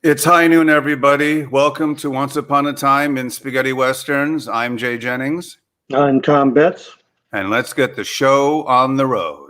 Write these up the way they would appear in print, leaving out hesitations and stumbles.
It's high noon, everybody. Welcome to Once Upon a Time in Spaghetti Westerns. I'm Jay Jennings. I'm Tom Betts. And let's get the show on the road.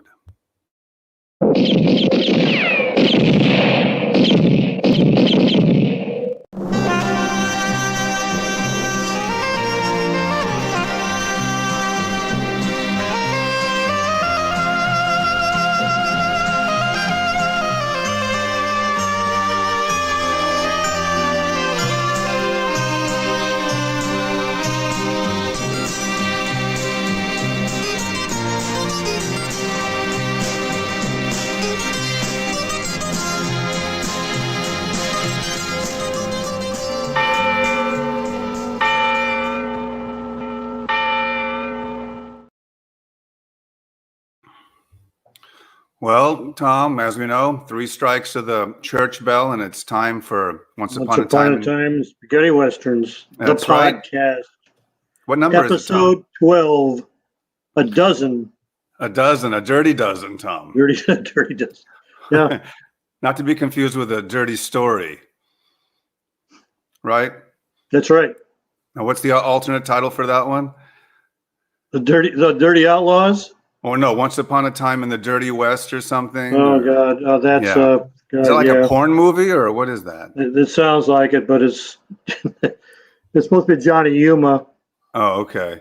Well, Tom, as we know, 3 strikes to the church bell, and it's time for Once Upon a Time Spaghetti Westerns, That's the right. podcast. What number is it, Tom? Episode 12, a dozen. A dozen, a dirty dozen, Tom. Dirty dozen. Yeah. Not to be confused with a dirty story, right? That's right. Now, what's the alternate title for that one? The Dirty Outlaws. Oh no, Once Upon a Time in the Dirty West or something. Oh God, that's God, is that like a porn movie or what is that? It sounds like it, but it's it's supposed to be Johnny Yuma. Oh, okay,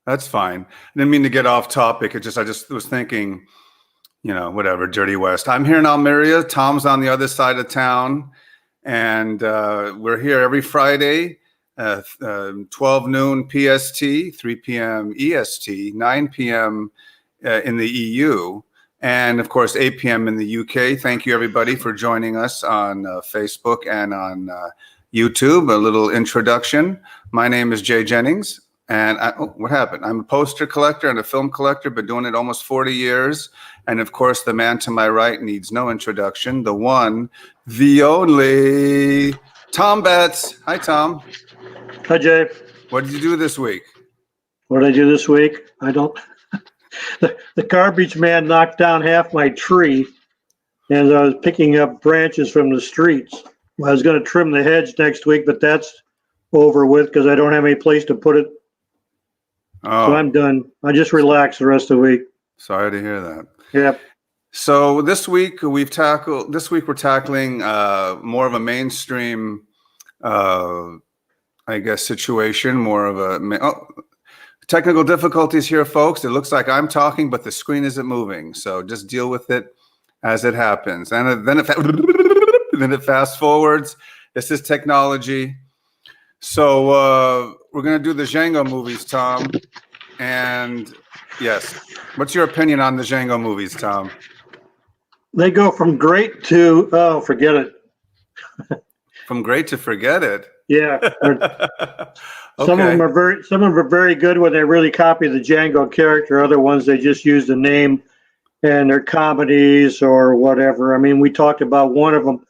that's fine. I didn't mean to get off topic. I just was thinking, whatever, Dirty West. I'm here in Almeria. Tom's on the other side of town, and we're here every Friday. 12 noon PST, 3 p.m. EST, 9 p.m. In the EU, and of course 8 p.m. in the UK. Thank you everybody for joining us on Facebook and on YouTube. A little introduction. My name is Jay Jennings, and what happened? I'm a poster collector and a film collector, been doing it almost 40 years. And of course, the man to my right needs no introduction. The one, the only, Tom Betts. Hi, Tom. Hi, Jay. What did you do this week? What did I do this week? I don't. The garbage man knocked down half my tree, and I was picking up branches from the streets. I was going to trim the hedge next week, but that's over with because I don't have any place to put it. Oh. So I'm done. I just relax the rest of the week. Sorry to hear that. Yeah. So this week we're tackling more of a mainstream, I guess, situation, more of a technical difficulties here, folks. It looks like I'm talking, but the screen isn't moving. So just deal with it as it happens. And then it fast forwards. This is technology. So we're going to do the Django movies, Tom. And yes, what's your opinion on the Django movies, Tom? They go from great to, forget it. From great to forget it. Yeah. Okay. Some of them are very good when they really copy the Django character. Other ones, they just use the name and they're comedies or whatever. I mean, we talked about one of them.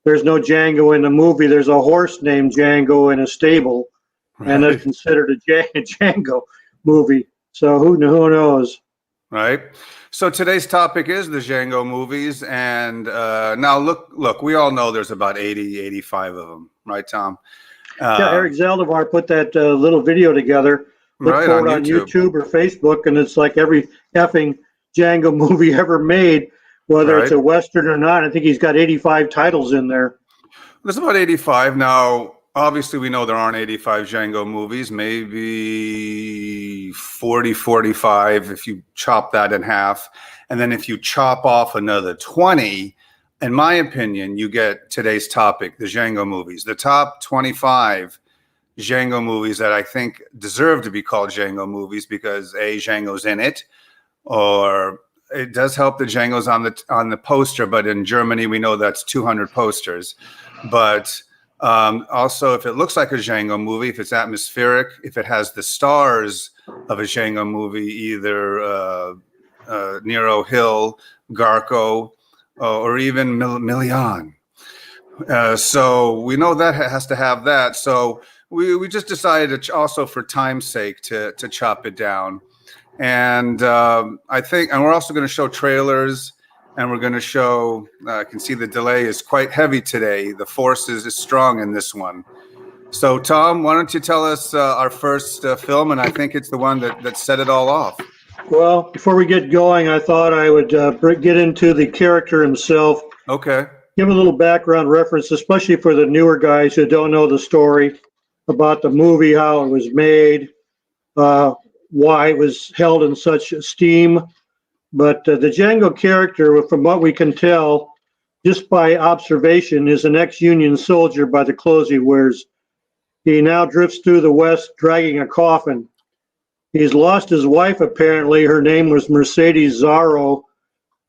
There's no Django in the movie. There's a horse named Django in a stable, right. And that's considered a Django movie. So who knows? Right. So today's topic is the Django movies. And now look, we all know there's about 80, 85 of them. Right, Tom? Yeah, Eric Zaldivar put that little video together. Look for it on YouTube or Facebook, and it's like every effing Django movie ever made, whether it's a Western or not. I think he's got 85 titles in there. There's about 85. Now, obviously, we know there aren't 85 Django movies, maybe 40, 45 if you chop that in half. And then if you chop off another 20, in my opinion, you get today's topic, the Django movies, the top 25 Django movies that I think deserve to be called Django movies because A, Django's in it, or it does help that Django's on the poster, but in Germany, we know that's 200 posters. But also, if it looks like a Django movie, if it's atmospheric, if it has the stars of a Django movie, either Nero Hill, Garco, or even Milian. So we know that has to have that. So we just decided to also, for time's sake, to chop it down. And I think, and we're also going to show trailers and we're going to show. I can see the delay is quite heavy today. The force is strong in this one. So, Tom, why don't you tell us our first film? And I think it's the one that set it all off. Well, before we get going, I thought I would get into the character himself. Okay. Give a little background reference, especially for the newer guys who don't know the story about the movie, how it was made, why it was held in such esteem. But the Django character, from what we can tell, just by observation, is an ex-Union soldier by the clothes he wears. He now drifts through the West dragging a coffin. He's lost his wife, apparently. Her name was Mercedes Zarro.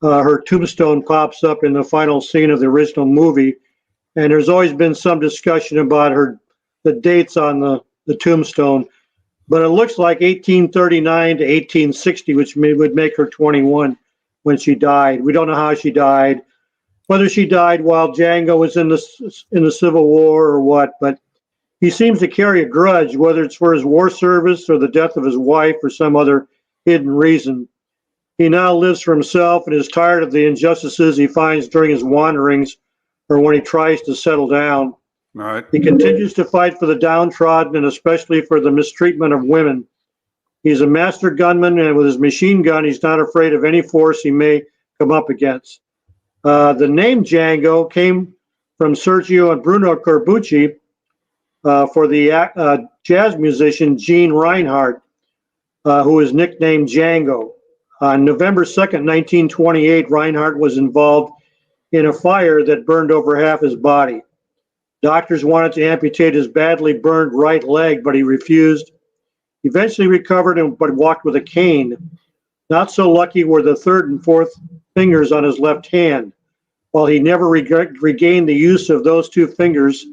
Her tombstone pops up in the final scene of the original movie. And there's always been some discussion about the dates on the tombstone. But it looks like 1839 to 1860, which would make her 21 when she died. We don't know how she died, whether she died while Django was in the Civil War or what, but he seems to carry a grudge, whether it's for his war service or the death of his wife or some other hidden reason. He now lives for himself and is tired of the injustices he finds during his wanderings or when he tries to settle down. Right. He continues to fight for the downtrodden and especially for the mistreatment of women. He's a master gunman, and with his machine gun, he's not afraid of any force he may come up against. The name Django came from Sergio and Bruno Corbucci, for the jazz musician Gene Reinhardt, who is nicknamed Django. On November 2nd, 1928, Reinhardt was involved in a fire that burned over half his body. Doctors wanted to amputate his badly burned right leg, but he refused. Eventually recovered, but walked with a cane. Not so lucky were the third and fourth fingers on his left hand. While he never regained the use of those two fingers,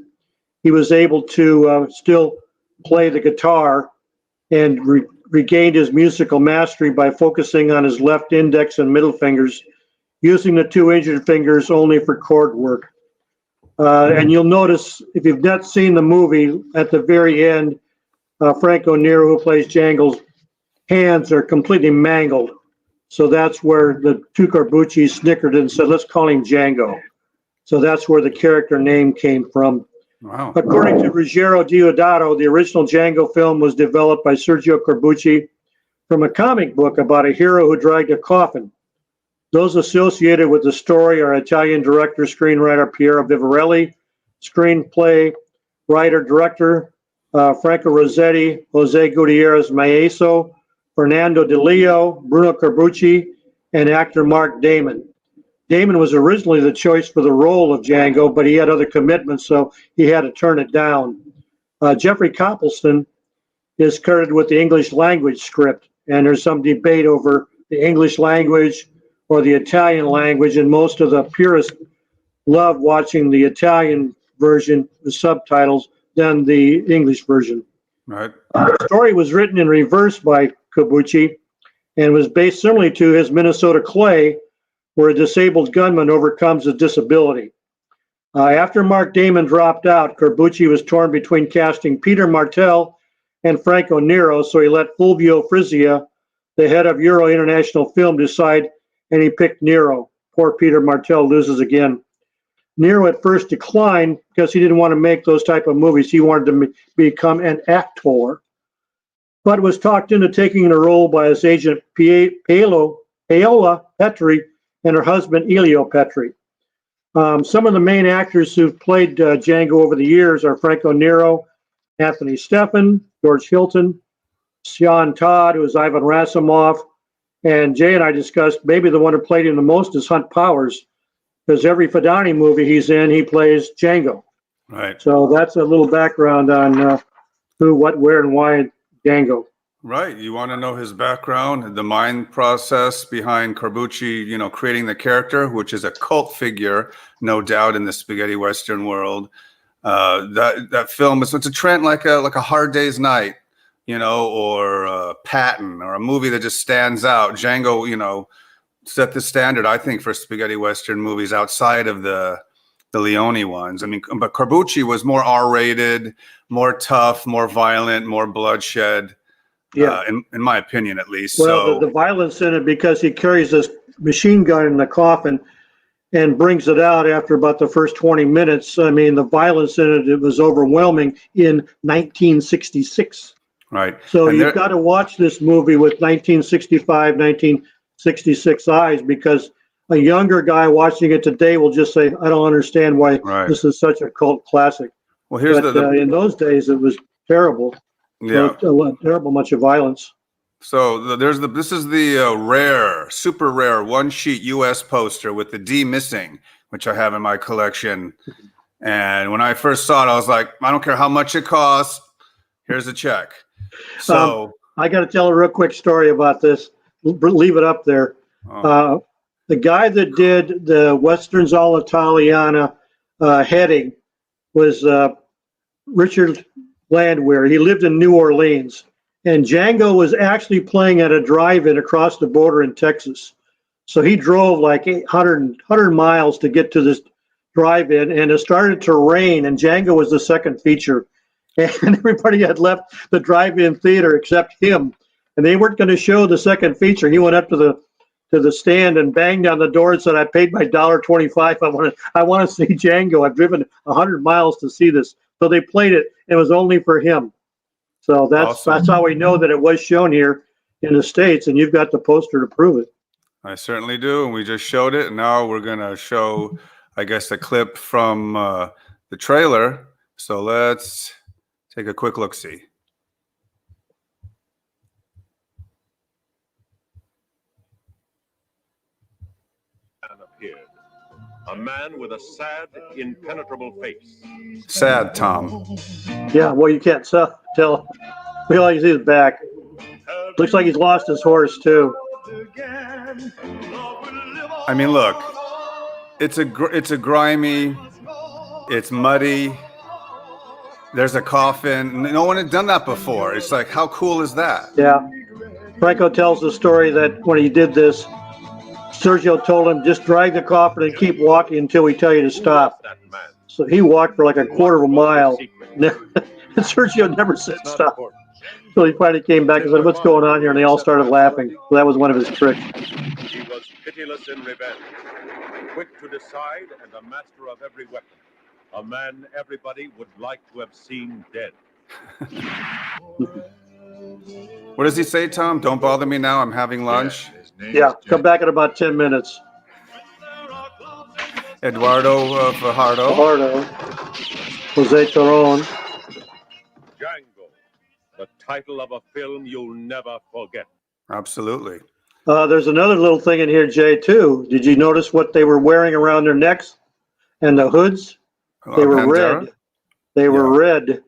he was able to still play the guitar and regained his musical mastery by focusing on his left index and middle fingers, using the two injured fingers only for chord work. And you'll notice, if you've not seen the movie, at the very end, Franco Nero, who plays Django's hands are completely mangled. So that's where the two Corbucci snickered and said, let's call him Django. So that's where the character name came from. Wow. According to Ruggero Deodato, the original Django film was developed by Sergio Corbucci from a comic book about a hero who dragged a coffin. Those associated with the story are Italian director, screenwriter Piero Vivarelli, screenplay writer, director Franco Rossetti, Jose Gutierrez Maeso, Fernando De Leo, Bruno Corbucci, and actor Mark Damon. Damon was originally the choice for the role of Django, but he had other commitments, so he had to turn it down. Jeffrey Copleston is credited with the English language script, and there's some debate over the English language or the Italian language, and most of the purists love watching the Italian version, the subtitles, than the English version. Right. The story was written in reverse by Corbucci and was based similarly to his Minnesota Clay, where a disabled gunman overcomes a disability. After Mark Damon dropped out, Corbucci was torn between casting Peter Martell and Franco Nero, so he let Fulvio Frizia, the head of Euro International Film, decide, and he picked Nero. Poor Peter Martell loses again. Nero at first declined because he didn't want to make those type of movies. He wanted to become an actor, but was talked into taking the role by his agent Paola Petri and her husband Elio Petri. Some of the main actors who've played Django over the years are Franco Nero, Anthony Stephan, George Hilton, Sean Todd, who is Ivan Rassimov, and Jay and I discussed maybe the one who played him the most is Hunt Powers, because every Fadani movie he's in, he plays Django. Right. So that's a little background on who, what, where, and why Django. Right. You want to know his background, the mind process behind Corbucci, creating the character, which is a cult figure, no doubt, in the spaghetti Western world. That film it's a trend like a Hard Day's Night, or Patton, or a movie that just stands out. Django, set the standard, I think, for spaghetti Western movies outside of the Leone ones. I mean, but Corbucci was more R-rated, more tough, more violent, more bloodshed. Yeah, in my opinion, at least. Well, so the violence in it, because he carries this machine gun in the coffin and brings it out after about the first 20 minutes. I mean, the violence in it was overwhelming in 1966. Right. So And you've got to watch this movie with 1965, 1966 eyes, because a younger guy watching it today will just say, I don't understand why this is such a cult classic. Well, here's but in those days, it was terrible. Yeah. Terrible much of violence. So this is the rare, super rare one sheet US poster with the D missing, which I have in my collection. And when I first saw it, I was like, I don't care how much it costs. Here's a check. So I got to tell a real quick story about this. Leave it up there. The guy that did the Westerns All Italiana heading was Richard Landwehr. He lived in New Orleans. And Django was actually playing at a drive-in across the border in Texas. So he drove like 100 miles to get to this drive-in, and it started to rain, and Django was the second feature. And everybody had left the drive-in theater except him. And they weren't going to show the second feature. He went up to the stand and banged on the door and said, I paid my $1.25. I want to see Django. I've driven 100 miles to see this. So they played it. It was only for him. So that's how we know that it was shown here in the States, and you've got the poster to prove it. I certainly do, and we just showed it, and now we're going to show, I guess, a clip from the trailer. So let's take a quick look-see. A man with a sad, impenetrable face. Sad, Tom. Yeah, well, you can't tell. We all you see his back. Looks like he's lost his horse, too. I mean, look. It's a grimy. It's muddy. There's a coffin. No one had done that before. It's like, how cool is that? Yeah. Franco tells the story that when he did this, Sergio told him, just drag the coffin and keep walking until we tell you to stop. So he walked for like a quarter of a mile. And Sergio never said stop. So he finally came back and said, what's going on here? And they all started laughing. So that was one of his tricks. He was pitiless in revenge, quick to decide and a master of every weapon. A man everybody would like to have seen dead. What does he say, Tom? Don't bother me now. I'm having lunch. Yeah, come back in about 10 minutes. Eduardo Fajardo. Jose Toron. Django, the title of a film you'll never forget. Absolutely. There's another little thing in here, Jay, too. Did you notice what they were wearing around their necks and the hoods? They were red. They were red.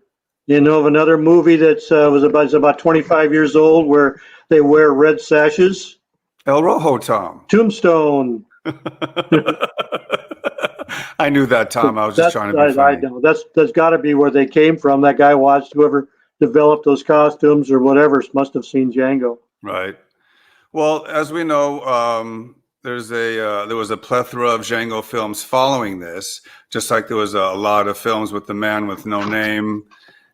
You know of another movie that was about 25 years old where they wear red sashes? El Rojo, Tom. Tombstone. I knew that, Tom. I was just trying to be funny. I know. That's got to be where they came from. That guy watched whoever developed those costumes or whatever must have seen Django. Right. Well, as we know, there was a plethora of Django films following this, just like there was a lot of films with the man with no name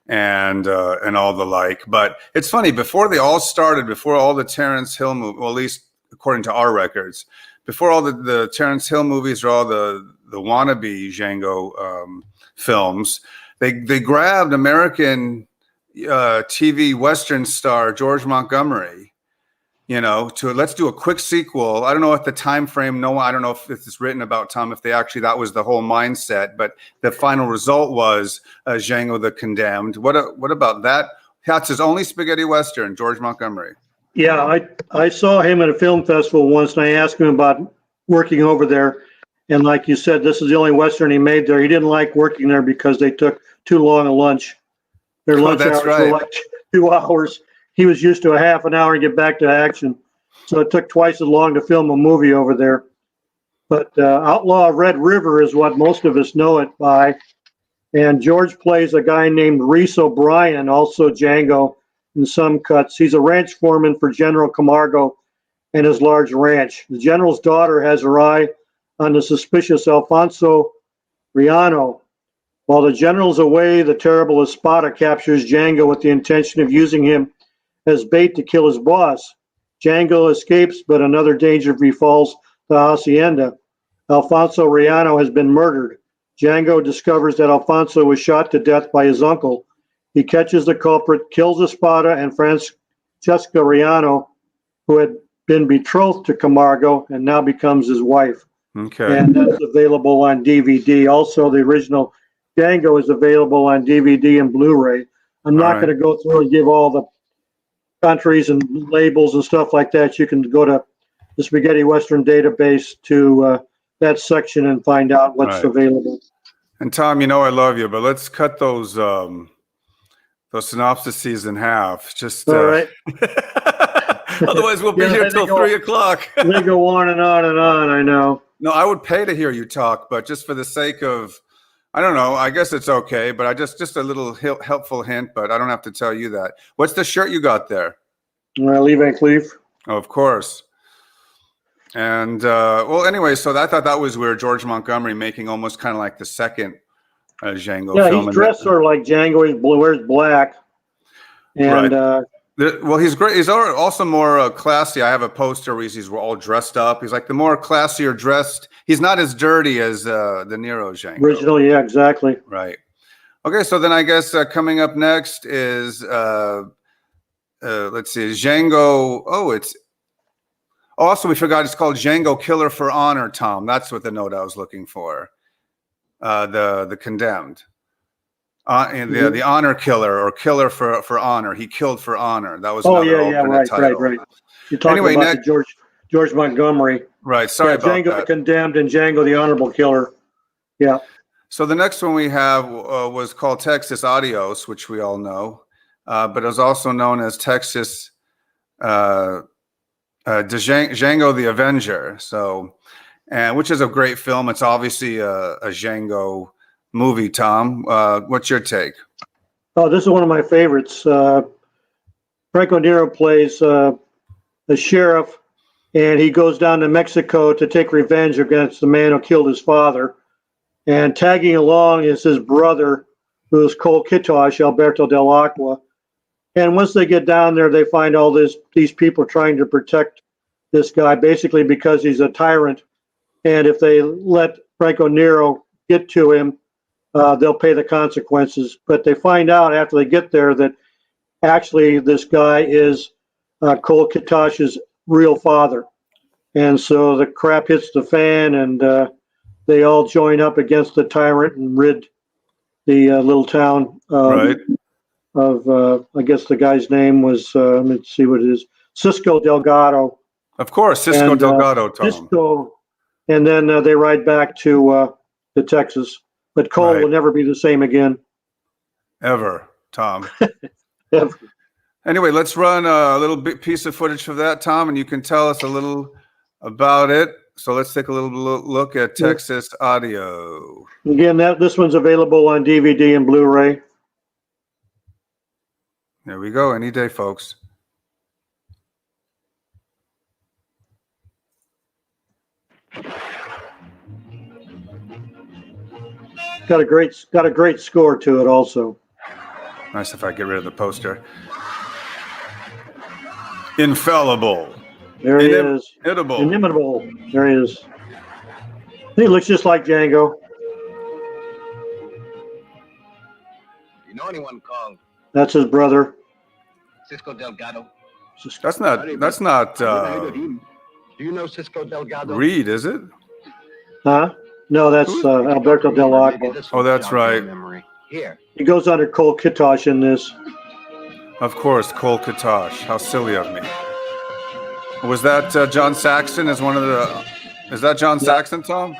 and all the like. But it's funny, before they all started, before all the Terence Hill movies, well, at least according to our records, before all the Terence Hill movies or all the wannabe Django films, they grabbed American TV Western star George Montgomery, to let's do a quick sequel. I don't know if the time frame, I don't know if it's written about, Tom, if that was the whole mindset, but the final result was Django the Condemned. What about that? That's his only spaghetti Western, George Montgomery. Yeah, I saw him at a film festival once, and I asked him about working over there. And like you said, this is the only Western he made there. He didn't like working there because they took too long a lunch. Their lunch hours were like 2 hours. He was used to a half an hour to get back to action. So it took twice as long to film a movie over there. But Outlaw Red River is what most of us know it by. And George plays a guy named Reese O'Brien, also Django in some cuts. He's a ranch foreman for General Camargo and his large ranch. The general's daughter has her eye on the suspicious Alfonso Riano. While the general's away, the terrible Espada captures Django with the intention of using him as bait to kill his boss. Django escapes, but another danger befalls the hacienda. Alfonso Riano has been murdered. Django discovers that Alfonso was shot to death by his uncle. He catches the culprit, kills Espada and Francesca Riano, who had been betrothed to Camargo and now becomes his wife. Okay. And that's available on DVD. Also, the original Django is available on DVD and Blu-ray. I'm not going to go through and give all the countries and labels and stuff like that. You can go to the Spaghetti Western database to that section and find out what's available. And Tom, you know I love you, but let's cut those synopsises in half. Just all right. Otherwise, we'll be here till 3 o'clock. They go on and on and on. I know. No, I would pay to hear you talk, but just for the sake of, I don't know. I guess it's okay, but I just a little helpful hint. But I don't have to tell you that. What's the shirt you got there? Lee Van Cleef. Oh, of course. And well, anyway, so I thought that was weird. George Montgomery making almost kind of like the second Django film. Yeah, he's dressed sort of like Django. He wears black. And well, he's great. He's also more classy. I have a poster where he's all dressed up. He's like the more classier dressed. He's not as dirty as the Nero Django. Original, yeah, exactly. Right. Okay, so then I guess coming up next is let's see, Django. Also, we forgot it's called Django Killer for Honor, Tom. That's what the note I was looking for. The Condemned. And the honor killer or killer for honor. He killed for honor. That was right. You're talking about George Montgomery. Right. Sorry about Django that. the Condemned and Django the Honorable Killer. Yeah. So the next one we have was called Texas Adios, which we all know, but it was also known as Texas Django the Avenger. So, and which is a great film. It's obviously a Django movie. Tom, what's your take? Oh, this is one of my favorites. Franco Nero plays a sheriff, and he goes down to Mexico to take revenge against the man who killed his father. And tagging along is his brother, who's Cole Kitosh, Alberto Del Acqua. And once they get down there, they find all these people trying to protect this guy, basically because he's a tyrant. And if they let Franco Nero get to him, they'll pay the consequences. But they find out after they get there that actually this guy is Cole Kitosh's real father. And so the crap hits the fan, and they all join up against the tyrant and rid the little town of, I guess the guy's name was, let me see what it is, Cisco Delgado. Of course, Cisco Delgado, Tom. Cisco, and then they ride back to Texas. But Cole will never be the same again. Ever, Tom. Ever. Anyway, let's run a little piece of footage for that, Tom, and you can tell us a little about it. So let's take a little look at Texas Audio. Again, this one's available on DVD and Blu-ray. There we go. Any day, folks. Got a great score to it also. Nice if I get rid of the poster. Infallible. There he is. Inimitable. There he is. He looks just like Django. You know anyone called That's his brother. Cisco Delgado? That's not Do you know Cisco Delgado? Reed, is it? Huh? No, that's Alberto Del Acqua. Oh, that's right. Here. He goes under Cole Kitosh in this. Of course, Cole Kitosh. How silly of me. Was that John Saxton as one of the... Is that John Saxton, Tom?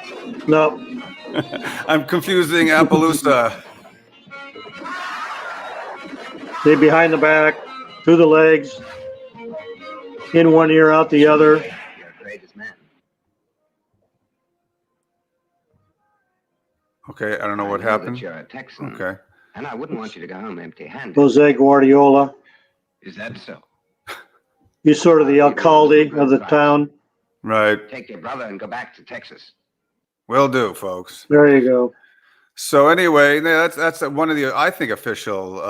No. I'm confusing Appaloosa. See, behind the back, through the legs, in one ear, out the other. You're the greatest man. Okay, I don't know what happened. You're a Texan. Okay. And I wouldn't want you to go home empty-handed. Jose Guardiola. Is that so? He's sort of the alcalde of the town. Right. Take your brother and go back to Texas. Will do, folks. There you go. So anyway, that's one of the, I think, official,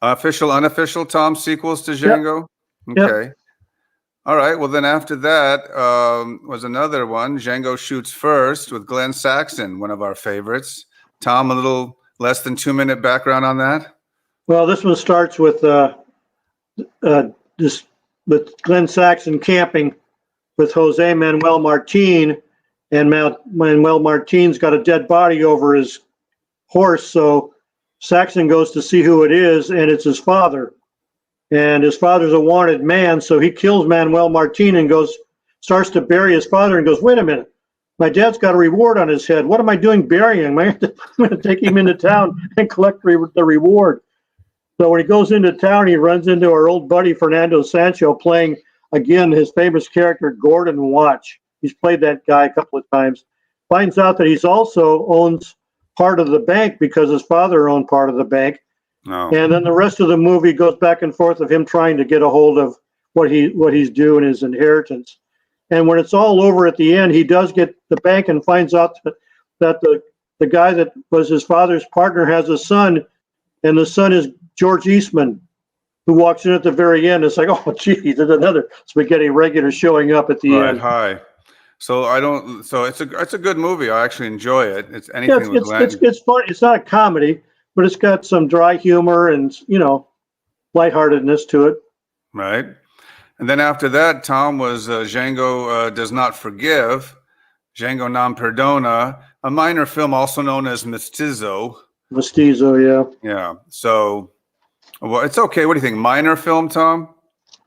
unofficial, Tom, sequels to Django. Yep. Okay. All right. Well, then after that was another one, Django Shoots First with Glenn Saxton, one of our favorites. Tom, a little less than 2-minute background on that. Well, this one starts with this with Glenn Saxon camping with Jose Manuel Martin, and Manuel Martin's got a dead body over his horse, so Saxon goes to see who it is, and it's his father. And his father's a wanted man, so he kills Manuel Martin and starts to bury his father and goes, wait a minute, my dad's got a reward on his head. What am I doing burying him? I'm going to take him into town and collect the reward. So when he goes into town, he runs into our old buddy Fernando Sancho playing, again, his famous character, Gordon Watch. He's played that guy a couple of times. Finds out that he's also owns part of the bank because his father owned part of the bank. No. And then the rest of the movie goes back and forth of him trying to get a hold of what he's due in his inheritance. And when it's all over at the end, he does get the bank and finds out that the guy that was his father's partner has a son, and the son is George Eastman, who walks in at the very end. It's like, oh, gee, there's another spaghetti regular showing up at the end. Hi. So it's a good movie. I actually enjoy it. It's anything with Glenn. It's fun. It's not a comedy, but it's got some dry humor and, lightheartedness to it. Right. And then after that, Tom, was Django Does Not Forgive, Django Non Perdona, a minor film also known as Mestizo. Mestizo, yeah. Yeah. So, well, it's okay. What do you think? Minor film, Tom?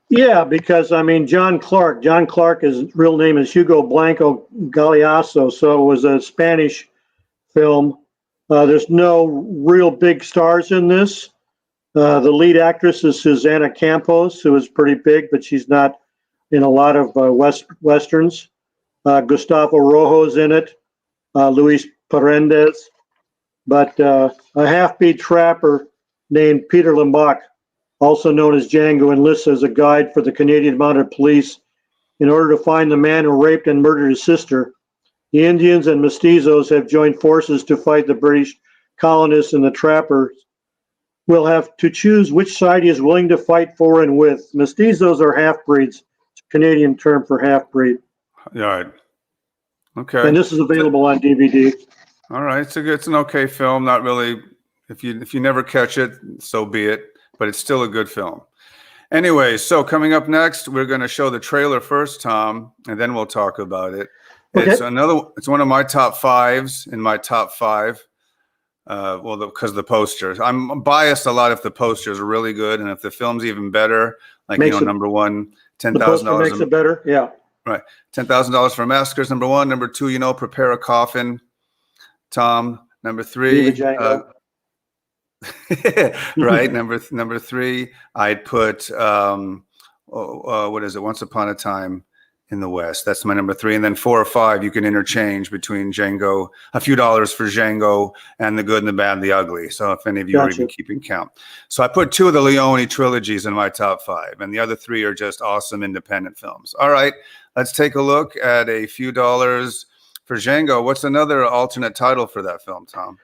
Yeah, because, John Clark, his real name is Hugo Blanco Galeasso, so it was a Spanish film. There's no real big stars in this. The lead actress is Susana Campos, who is pretty big, but she's not in a lot of westerns. Gustavo Rojo's in it, Luis Paredes, but a half-beat trapper named Peter Limbach, also known as Django, enlists as a guide for the Canadian Mounted Police in order to find the man who raped and murdered his sister. The Indians and mestizos have joined forces to fight the British colonists, and the trapper will have to choose which side he is willing to fight for and with. Mestizos are half-breeds. It's a Canadian term for half-breed. All right. Okay. And this is available on DVD. All right. It's an okay film. Not really. If you never catch it, so be it. But it's still a good film. Anyway, so coming up next, we're going to show the trailer first, Tom, and then we'll talk about it. Okay. It's one of my top fives in my top five. Because the posters. I'm biased a lot if the posters are really good, and if the film's even better, like number one, $10,000 makes it better. Yeah. Right. $10,000 for Massacres, number one. Number two, Prepare a Coffin. Tom, number three. Right. Number three, I'd put what is it? Once Upon a Time in the West. That's my number three. And then 4 or 5, you can interchange between Django, a few dollars for Django, and The Good and the Bad and the Ugly. So if any of you are even keeping count. So I put 2 of the Leone trilogies in my top 5, and the other 3 are just awesome independent films. All right, let's take a look at a few dollars for Django. What's another alternate title for that film, Tom?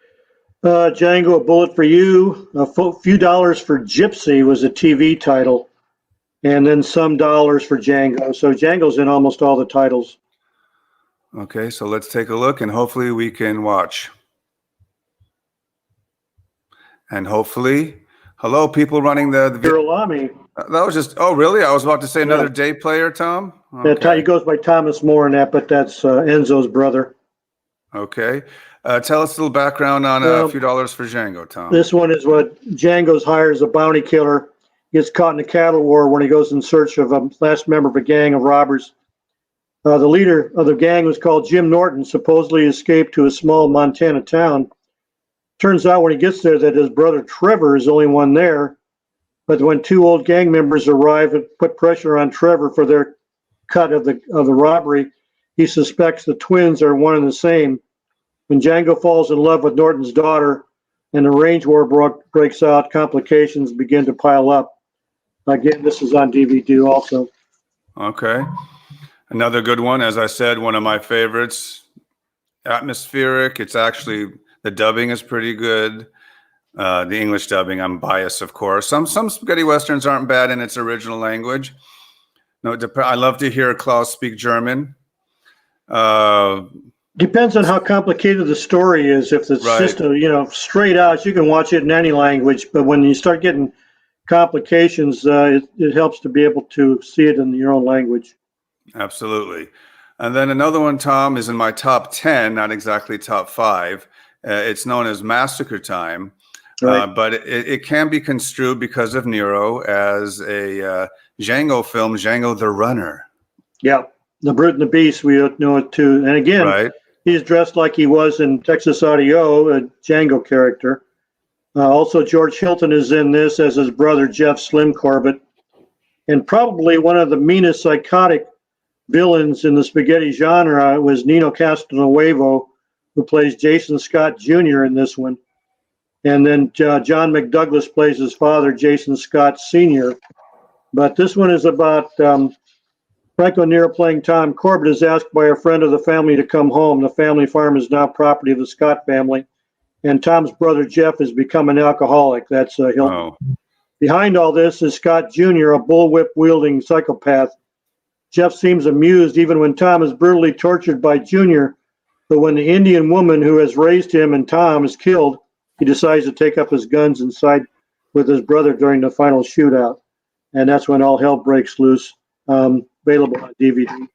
Django, A Bullet for You. A few dollars for Gypsy was a TV title, and then some dollars for Django. So Django's in almost all the titles. Okay, so let's take a look, and hopefully we can watch. And hopefully, hello, people running the Girolami. That was just, oh, really? I was about to say another day player, Tom? Okay. He goes by Thomas More in that, but that's Enzo's brother. Okay. Tell us a little background on a few dollars for Django, Tom. This one is what Django's hired as a bounty killer. He gets caught in a cattle war when he goes in search of a last member of a gang of robbers. The leader of the gang was called Jim Norton, supposedly escaped to a small Montana town. Turns out when he gets there that his brother Trevor is the only one there. But when 2 old gang members arrive and put pressure on Trevor for their cut of the robbery, he suspects the twins are one and the same. When Django falls in love with Norton's daughter and the range war breaks out, complications begin to pile up. Again, this is on DVD also. Okay. Another good one, as I said, one of my favorites. Atmospheric. It's actually, the dubbing is pretty good. The English dubbing, I'm biased, of course. Some spaghetti westerns aren't bad in its original language. No, I love to hear Klaus speak German. Depends on how complicated the story is. If it's Right. just straight out, you can watch it in any language. But when you start getting complications, it helps to be able to see it in your own language. Absolutely. And then another one, Tom, is in my top 10, not exactly top 5. It's known as Massacre Time, Right. but it can be construed because of Nero as a Django film, Django the Runner. Yeah, the Brute and the Beast, we know it too. And again, Right. he's dressed like he was in Texas Audio, a Django character. Also, George Hilton is in this as his brother, Jeff Slim Corbett. And probably one of the meanest psychotic villains in the spaghetti genre was Nino Castronuevo, who plays Jason Scott Jr. in this one. And then John McDouglas plays his father, Jason Scott Sr. But this one is about Franco Nero playing Tom Corbett is asked by a friend of the family to come home. The family farm is now property of the Scott family. And Tom's brother, Jeff, has become an alcoholic. That's Hilton. Oh. Behind all this is Scott Jr., a bullwhip-wielding psychopath. Jeff seems amused even when Tom is brutally tortured by Jr., but when the Indian woman who has raised him and Tom is killed, he decides to take up his guns and side with his brother during the final shootout. And that's when all hell breaks loose. Available on DVD.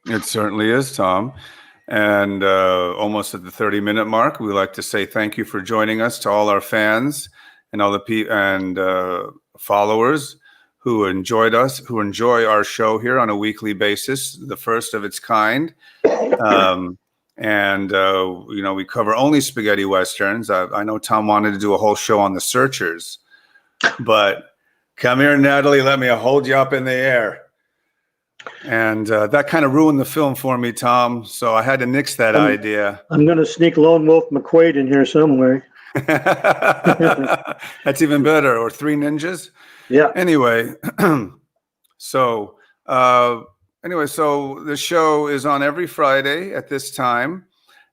It certainly is, Tom. And almost at the 30-minute mark, we like to say thank you for joining us to all our fans and all the followers who enjoy our show here on a weekly basis, the first of its kind. We cover only spaghetti westerns. I know Tom wanted to do a whole show on The Searchers, but come here, Natalie, let me hold you up in the air. And that kind of ruined the film for me, Tom. So I had to nix that idea. I'm going to sneak Lone Wolf McQuaid in here somewhere. That's even better. Or Three Ninjas. Yeah. Anyway, so the show is on every Friday at this time,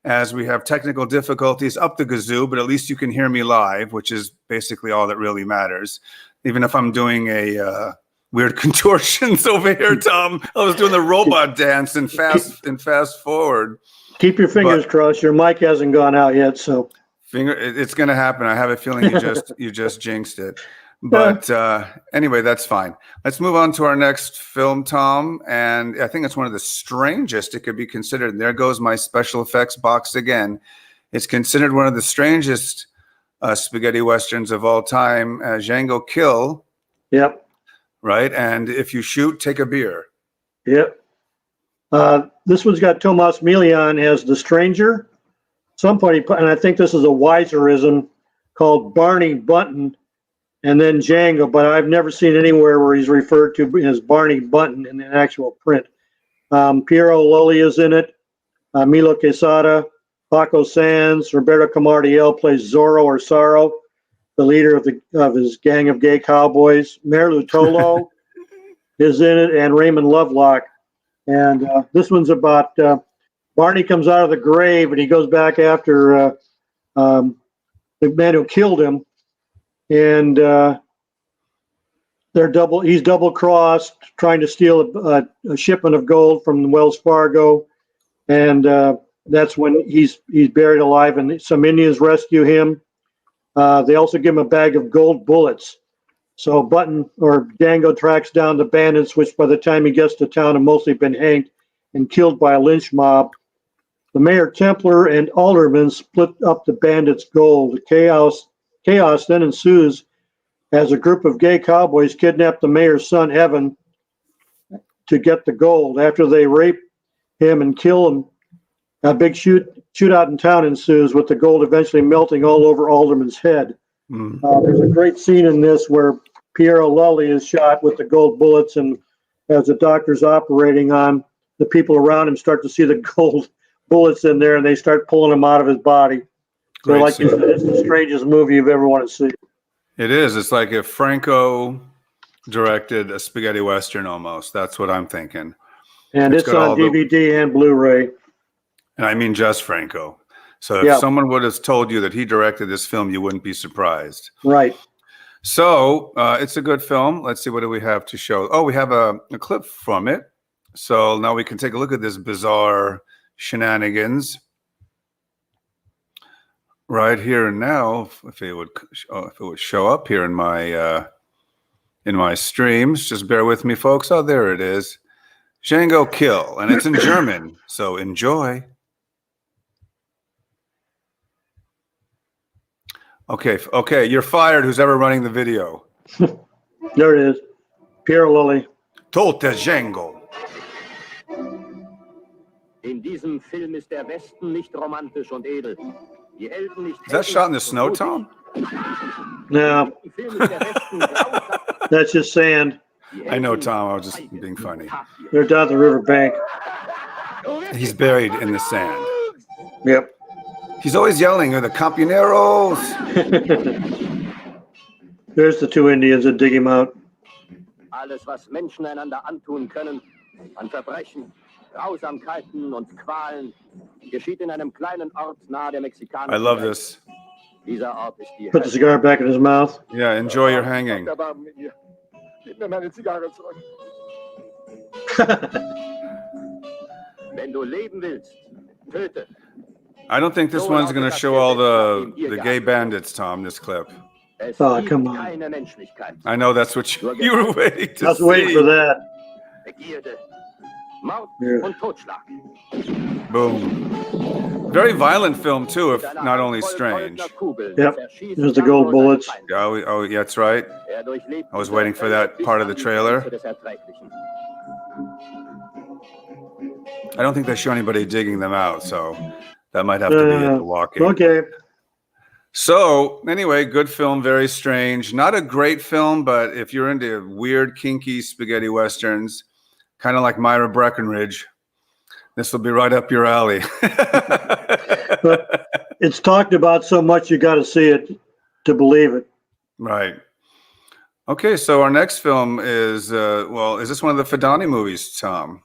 as we have technical difficulties up the gazoo, but at least you can hear me live, which is basically all that really matters. Even if I'm doing a weird contortions over here, Tom. I was doing the robot dance and fast forward. Keep your fingers crossed. Your mic hasn't gone out yet, so it's going to happen. I have a feeling you just jinxed it. But anyway, that's fine. Let's move on to our next film, Tom. And I think it's one of the strangest it could be considered. And there goes my special effects box again. It's considered one of the strangest spaghetti westerns of all time. Django Kill. Yep. Right. And if you shoot, take a beer. Yep. This one's got Tomas Milian as the stranger. Somebody put, and I think this is a Weiserism, called Barney Bunton and then Django, but I've never seen anywhere where he's referred to as Barney Bunton in the actual print. Piero Lully is in it. Milo Quesada, Paco Sands, Roberto Camardiel plays Zorro or Sorrow, the leader of his gang of gay cowboys. Mayor Lutolo is in it, and Raymond Lovelock. And this one's about Barney comes out of the grave, and he goes back after the man who killed him, and he's double-crossed, trying to steal a shipment of gold from Wells Fargo, and that's when he's buried alive, and some Indians rescue him. They also give him a bag of gold bullets. So Button or Django tracks down the bandits, which by the time he gets to town have mostly been hanged and killed by a lynch mob. The mayor, Templar, and aldermen split up the bandits' gold. Chaos then ensues as a group of gay cowboys kidnap the mayor's son, Evan, to get the gold. After they rape him and kill him, a big shootout in town ensues, with the gold eventually melting all over Alderman's head. There's a great scene in this where Piero Lully is shot with the gold bullets, and as the doctor's operating on, the people around him start to see the gold bullets in there, and they start pulling him out of his body. So Great like you said, it's the strangest movie you've ever want to see. It is. It's like if Franco directed a spaghetti western almost. That's what I'm thinking. And it's on DVD and Blu-ray. And I mean just Franco. So if someone would have told you that he directed this film, you wouldn't be surprised. Right. So it's a good film. Let's see, what do we have to show? Oh, we have a clip from it. So now we can take a look at this bizarre shenanigans right here and now. If it would show up here in my streams, just bear with me, folks. Oh, there it is. Django Kill, and it's in German. So enjoy. Okay, you're fired. Who's ever running the video? There it is. Pierre Lilly. Tote Django. In diesem Film ist der Westen nicht romantisch und edel. Die Helden nicht. Is that shot in the snow, Tom? No, Im Film ist der Westen grausam. that's just sand. I know, Tom. I was just being funny. They're down the riverbank. He's buried in the sand. Yep. He's always yelling, "The compañeros." There's the two Indians that dig him out. Alles, was Menschen einander antun können, an Verbrechen, Grausamkeiten und Qualen, geschieht in einem kleinen Ort nahe der mexikanischen I love Grenze. this. Dieser Ort ist die Put the cigar back in his mouth. Yeah, enjoy your hanging. Gib mir meine Zigarre zurück. Wenn du leben willst, töte. I don't think this one's going to show all the gay bandits, Tom, this clip. Es Oh, gibt come on. keine Menschlichkeit. I know that's what you were waiting to I was waiting see. for that. Begierde, Mord Yeah. und Totschlag. Boom. Very violent film, too, if not only strange. Yep. There's the gold bullets. Oh, yeah, that's right. I was waiting for that part of the trailer. I don't think they show anybody digging them out, so that might have to be at the walking. Okay. So, anyway, good film, very strange. Not a great film, but if you're into weird, kinky spaghetti westerns, kind of like Myra Breckenridge, this will be right up your alley. But it's talked about so much you got to see it to believe it. Right. Okay, so our next film is, is this one of the Fedani movies, Tom?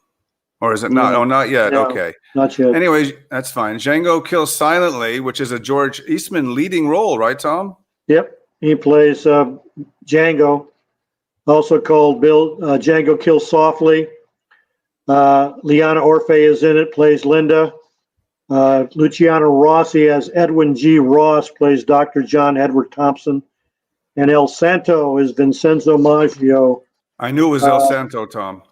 Or is it not? No. Oh, not yet. No. Okay. Not yet. Anyways, that's fine. Django Kills Silently, which is a George Eastman leading role, right, Tom? Yep. He plays Django, also called Django Kills Softly. Liana Orfeh is in it, plays Linda. Luciano Rossi as Edwin G. Ross, plays Dr. John Edward Thompson. And El Santo is Vincenzo Maggio. I knew it was El Santo, Tom.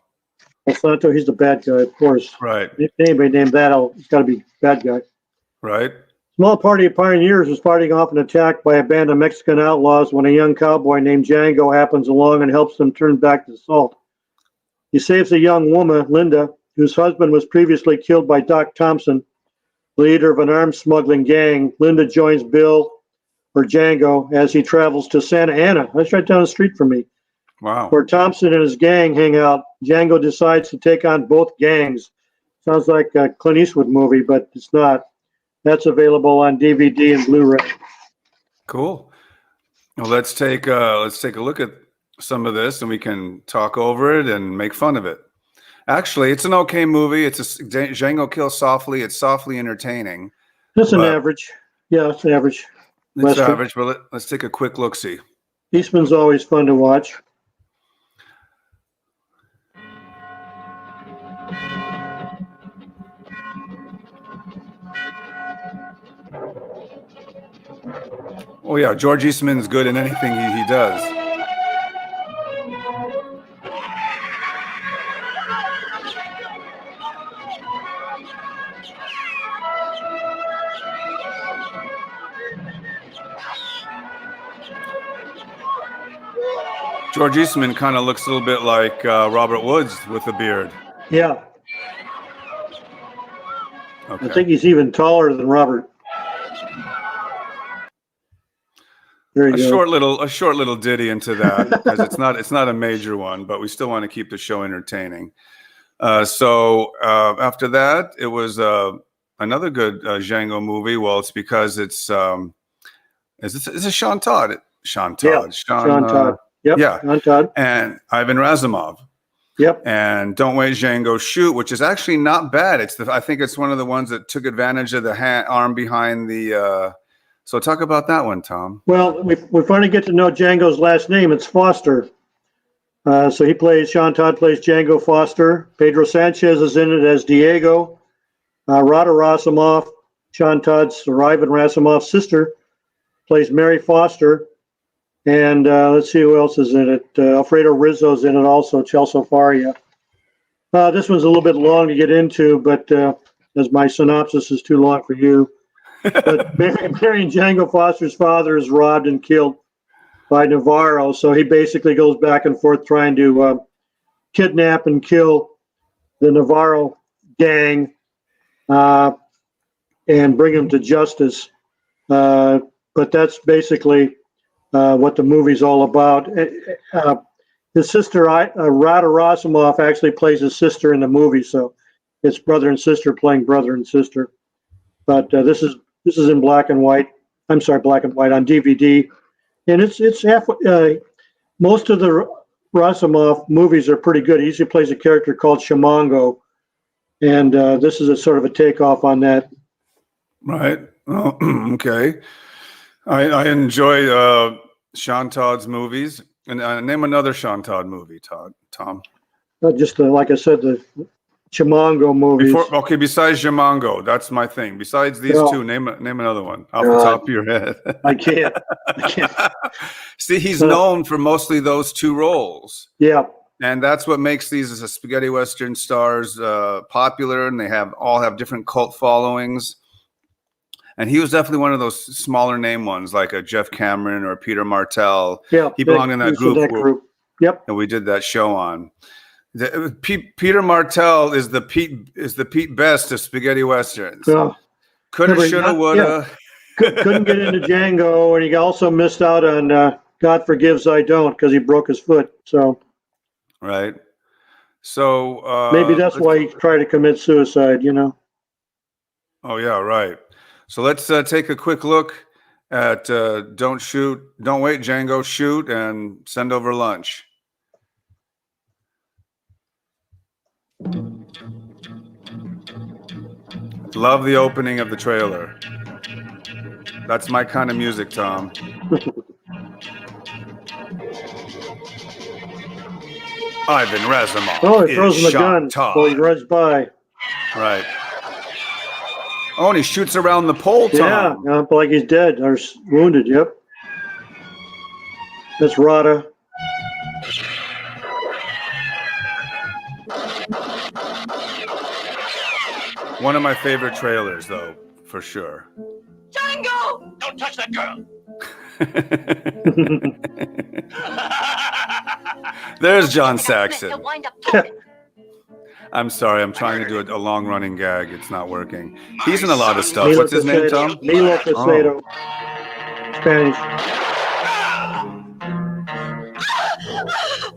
El Santo, he's the bad guy, of course. Right. If anybody named that, it's got to be bad guy. Right. Small party of pioneers was fighting off an attack by a band of Mexican outlaws when a young cowboy named Django happens along and helps them turn back the assault. He saves a young woman, Linda, whose husband was previously killed by Doc Thompson, leader of an arms smuggling gang. Linda joins Bill, or Django, as he travels to Santa Ana. That's right down the street from me. Wow. Where Thompson and his gang hang out. Django decides to take on both gangs. Sounds like a Clint Eastwood movie, but it's not. That's available on DVD and Blu-ray. Cool. Well, let's take a look at some of this, and we can talk over it and make fun of it. Actually, it's an okay movie. It's a Django Kills Softly. It's softly entertaining. It's an But- average. Yeah, it's average. It's Western. average, but let's take a quick look-see. Eastman's always fun to watch. Oh yeah, George Eastman's good in anything he does. George Eastman kind of looks a little bit like Robert Woods with a beard. Yeah, Okay. I think he's even taller than Robert. There you a go. short little ditty into that because it's not a major one, but we still want to keep the show entertaining. So after that, it was another good Django movie. Well, it's because it's a Sean Todd. Sean Todd. Yeah, Sean Todd. Yep. Yeah. Sean Todd. And Ivan Razumov. Yep. And Don't Wait Django Shoot, which is actually not bad. I think it's one of the ones that took advantage of the arm behind the So talk about that one, Tom. Well, we finally get to know Django's last name. It's Foster. So Sean Todd plays Django Foster. Pedro Sanchez is in it as Diego. Rada Rasimoff, Sean Todd's Ivan Rasimov's sister, plays Mary Foster. And let's see who else is in it. Alfredo Rizzo's in it also, Chelsea Faria. This one's a little bit long to get into, but as my synopsis is too long for you. But Mary and Django Foster's father is robbed and killed by Navarro, so he basically goes back and forth trying to kidnap and kill the Navarro gang and bring them to justice. But that's basically what the movie's all about. His sister, Rada Rasimoff, actually plays his sister in the movie, so it's brother and sister playing brother and sister. But this is in black and white. I'm sorry, black and white on DVD, and it's half. Most of the Rasimov movies are pretty good. He usually plays a character called Shamango, and this is a sort of a takeoff on that. Right. Well, okay. I enjoy Sean Todd's movies, and name another Sean Todd movie, Tom. Just like I said, the Shamango movies. Besides Jamongo, that's my thing. Besides these two, name another one off the top of your head. I can't. See, he's known for mostly those two roles. Yeah. And that's what makes these spaghetti western stars popular, and they all have different cult followings. And he was definitely one of those smaller name ones, like a Jeff Cameron or Peter Martell. Yeah, he belonged in that group. Yep. And we did that show on. Peter Martell is the Pete Best of spaghetti westerns. Yeah. Coulda, shoulda, woulda. Yeah. Couldn't get into Django, and he also missed out on God Forgives I Don't because he broke his foot. So. Right. So maybe that's why he tried to commit suicide. Oh yeah, right. So let's take a quick look at Don't Wait, Django, Shoot, and Send Over Lunch. Love the opening of the trailer. That's my kind of music, Tom. Ivan Razumov. Oh, he throws him a gun while he runs by. Right. Oh, and he shoots around the pole, Tom. Yeah, like he's dead or wounded, yep. That's Rada. One of my favorite trailers, though, for sure. Django! Don't touch that girl! There's John Saxton. I'm sorry, I'm trying to do a long-running gag. It's not working. He's in a lot of stuff. What's his name, Tom? Milo Casado. Spanish.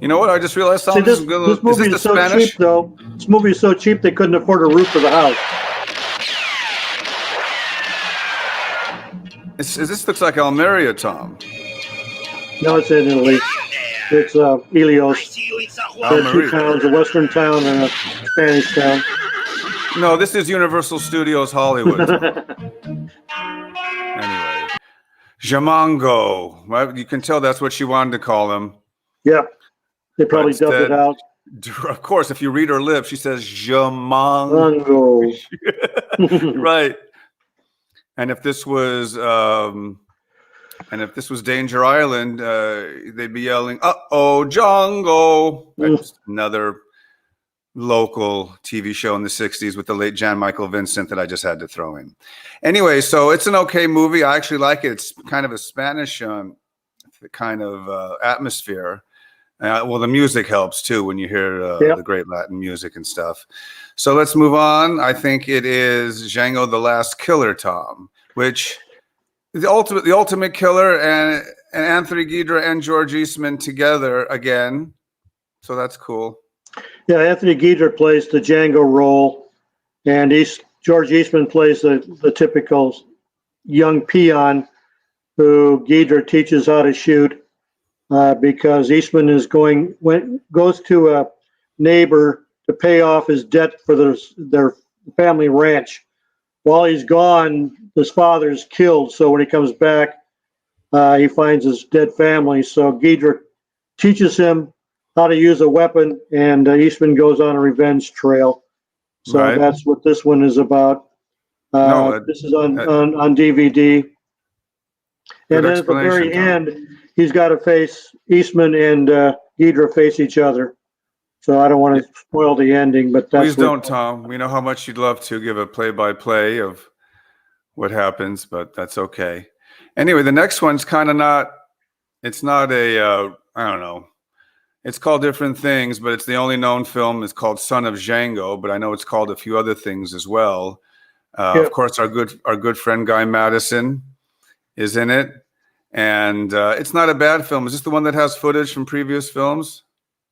You know what? I just realized something. This movie is so cheap, though. This movie is so cheap they couldn't afford a roof for the house. This looks like Almeria, Tom. No, it's in Italy. It's Ilios. There are two towns, a western town and a Spanish town. No, this is Universal Studios Hollywood. Anyway, Jamongo. Right? You can tell that's what she wanted to call him. Yeah, they probably dubbed it out. Of course, if you read her lips, she says Jamongo. Right. And if this was Danger Island, they'd be yelling, "Uh-oh, Django!" That's another local TV show in the 60s with the late Jan Michael Vincent that I just had to throw in. Anyway, so it's an okay movie. I actually like it. It's kind of a Spanish kind of atmosphere. Well, the music helps too when you hear the great Latin music and stuff. So let's move on. I think it is Django the Last Killer, Tom, which the ultimate killer, and Anthony Guidra and George Eastman together again. So that's cool. Yeah, Anthony Guidra plays the Django role, and George Eastman plays the typical young peon who Guidra teaches how to shoot. Because Eastman goes to a neighbor to pay off his debt for their family ranch. while he's gone, his father's killed. So when he comes back, he finds his dead family. So Ghidra teaches him how to use a weapon, and Eastman goes on a revenge trail. So Right. that's what this one is about. This is on DVD. Good And then at the very explanation, Tom. end, he's got to face Eastman and Ghidra face each other. So I don't want to spoil the ending, but that's Please don't, Tom. We know how much you'd love to give a play-by-play of what happens, but that's okay. Anyway, the next one's kind of not. It's not a. I don't know. It's called different things, but it's the only known film. It's called Son of Django, but I know it's called a few other things as well. Of course, our good friend Guy Madison is in it, and it's not a bad film. Is this the one that has footage from previous films?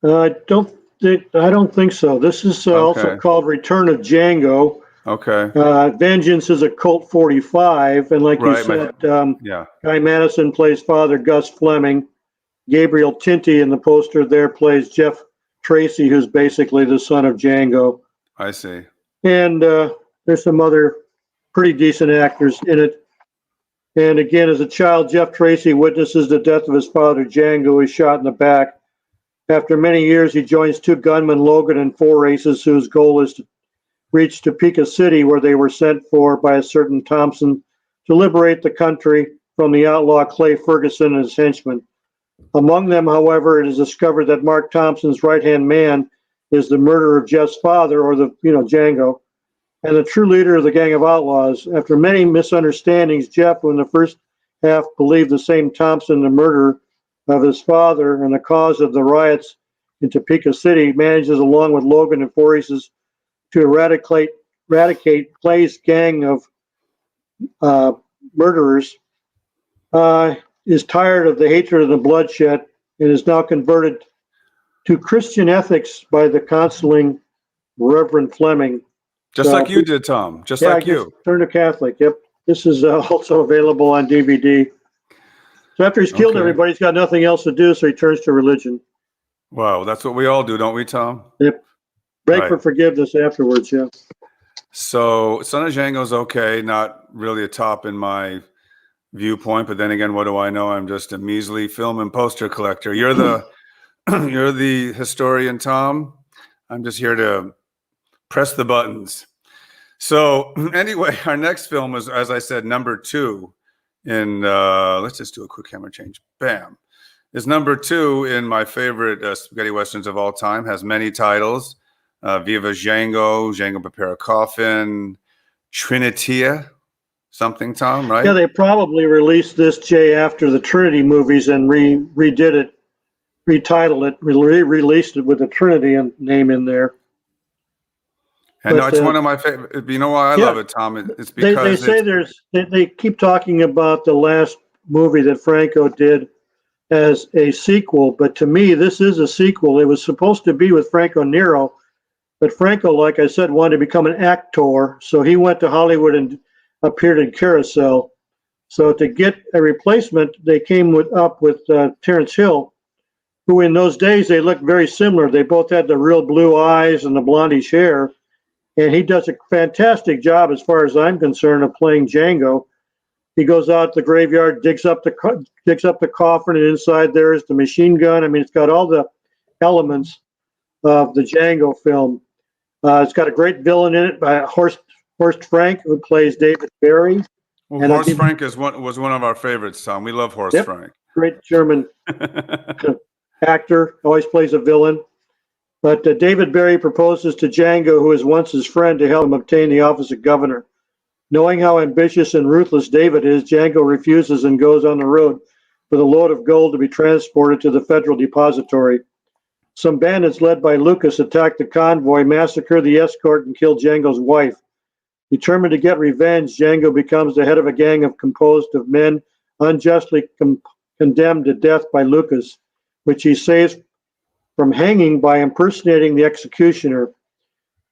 I don't think so. This is also called Return of Django. Okay. Vengeance is a Colt 45, and like you said, Guy Madison plays Father Gus Fleming. Gabriel Tinty in the poster there plays Jeff Tracy, who's basically the son of Django. I see. And there's some other pretty decent actors in it. And again, as a child, Jeff Tracy witnesses the death of his father, Django, who is shot in the back. After many years, he joins two gunmen, Logan and Four Aces, whose goal is to reach Topeka City, where they were sent for by a certain Thompson to liberate the country from the outlaw Clay Ferguson and his henchmen. Among them, however, it is discovered that Mark Thompson's right-hand man is the murderer of Jeff's father, or Django, and the true leader of the gang of outlaws. After many misunderstandings, Jeff, who in the first half believed the same Thompson the murderer of his father and the cause of the riots in Topeka City, manages, along with Logan and Four Aces, to eradicate Clay's gang of murderers. Is tired of the hatred and the bloodshed and is now converted to Christian ethics by the counseling Reverend Fleming. Just like you did, Tom. Just like you. Turned to Catholic. Yep. This is also available on DVD. So after he's killed everybody, he's got nothing else to do, so he turns to religion. Wow, that's what we all do, don't we, Tom? Yep. Beg for forgiveness afterwards, yeah. So Son of Django's okay, not really a top in my viewpoint, but then again, what do I know? I'm just a measly film and poster collector. You're the you're the historian, Tom. I'm just here to press the buttons. So anyway, our next film was, as I said, number 2 in let's just do a quick camera change. Bam. Is number 2 in my favorite spaghetti westerns of all time. Has many titles. Viva Django, Django Prepare a Coffin, Trinitia, something, Tom, right? Yeah, they probably released this, Jay, after the Trinity movies and redid it, retitled it, released it with the Trinity name in there. And no, it's one of my favorite. You know why I love it, Tom? It's because they keep talking about the last movie that Franco did as a sequel, but to me, this is a sequel. It was supposed to be with Franco Nero, but Franco, like I said, wanted to become an actor, so he went to Hollywood and appeared in Carousel. So to get a replacement, they came up with Terence Hill, who in those days, they looked very similar. They both had the real blue eyes and the blondish hair. And he does a fantastic job, as far as I'm concerned, of playing Django. He goes out to the graveyard, digs up the coffin, and inside there is the machine gun. I mean, it's got all the elements of the Django film. It's got a great villain in it by Horst Frank, who plays David Barry. Well, Horst Frank was one of our favorites, Tom. We love Horst Frank. Great German actor, always plays a villain. But David Barry proposes to Django, who is once his friend, to help him obtain the office of governor. Knowing how ambitious and ruthless David is, Django refuses and goes on the road with a load of gold to be transported to the federal depository. Some bandits led by Lucas attack the convoy, massacre the escort, and kill Django's wife. Determined to get revenge, Django becomes the head of a gang composed of men unjustly condemned to death by Lucas, which he saves from hanging by impersonating the executioner.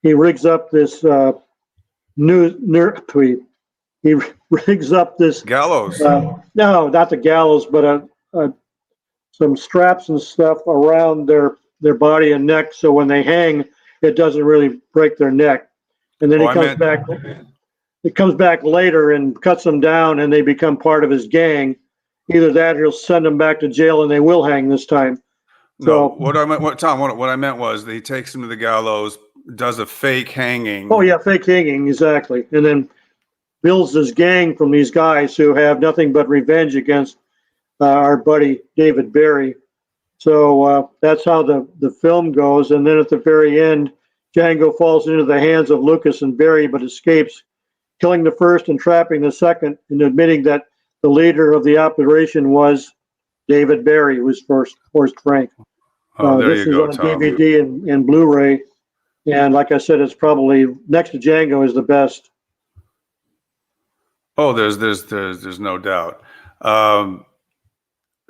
He rigs up this gallows. No, not the gallows, but some straps and stuff around their body and neck, so when they hang, it doesn't really break their neck. And then he comes back. it comes back later and cuts them down, and they become part of his gang. Either that, or he'll send them back to jail, and they will hang this time. No, So, what I meant, what I meant was that he takes him to the gallows, does a fake hanging. oh yeah, fake hanging, exactly, and then builds this gang from these guys who have nothing but revenge against our buddy David Barry. So that's how the film goes. And then at the very end, Django falls into the hands of Lucas and Barry, but escapes, killing the first and trapping the second, and admitting that the leader of the operation was David Barry, who was first Frank. Oh, there This you is go, on Tom. DVD and Blu-ray. And like I said, it's probably next to Django is the best. Oh, there's no doubt.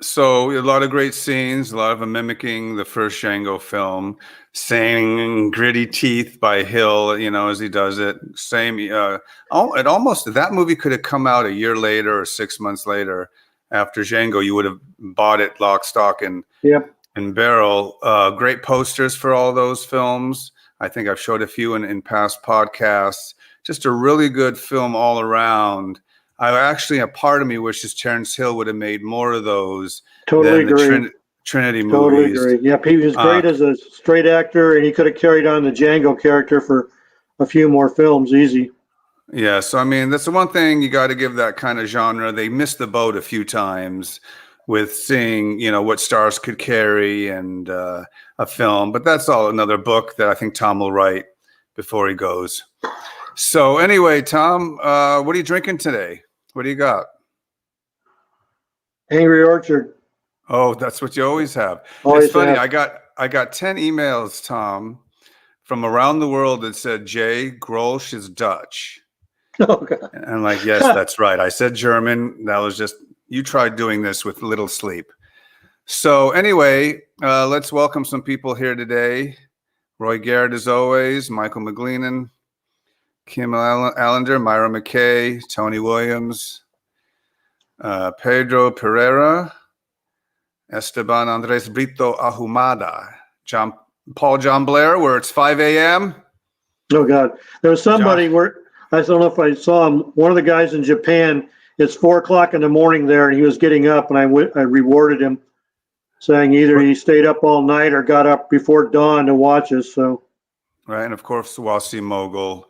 So a lot of great scenes, a lot of them mimicking the first Django film, saying "gritty teeth" by Hill, as he does it. Same. It almost that movie could have come out a year later or 6 months later after Django. You would have bought it lock, stock, and barrel. Great posters for all those films. I think I've showed a few in past podcasts. Just a really good film all around. A part of me wishes Terrence Hill would have made more of those. Totally than agree. the Trinity Totally movies. agree. Yep, he was great as a straight actor, and he could have carried on the Django character for a few more films, easy. Yeah, so I mean, that's the one thing you got to give that kind of genre. They missed the boat a few times with seeing, what stars could carry and a film. But that's all another book that I think Tom will write before he goes. So anyway, Tom, what are you drinking today? What do you got? Angry Orchard. Oh, that's what you always have. Always it's funny. have. I got 10 emails, Tom, from around the world that said Jay Grolsch is Dutch. Oh, God. And I'm like, yes, that's right. I said German. That was just, you tried doing this with little sleep. So anyway, let's welcome some people here today. Roy Garrett, as always, Michael McGleenan, Kim Allender, Myra McKay, Tony Williams, Pedro Pereira, Esteban Andres Brito Ahumada, Paul John Blair, where it's 5 a.m. Oh, God. There was somebody where, I don't know if I saw him, one of the guys in Japan, it's 4 o'clock in the morning there, and he was getting up, and I rewarded him, saying either he stayed up all night or got up before dawn to watch us. So, right, and of course, Wasi Mogul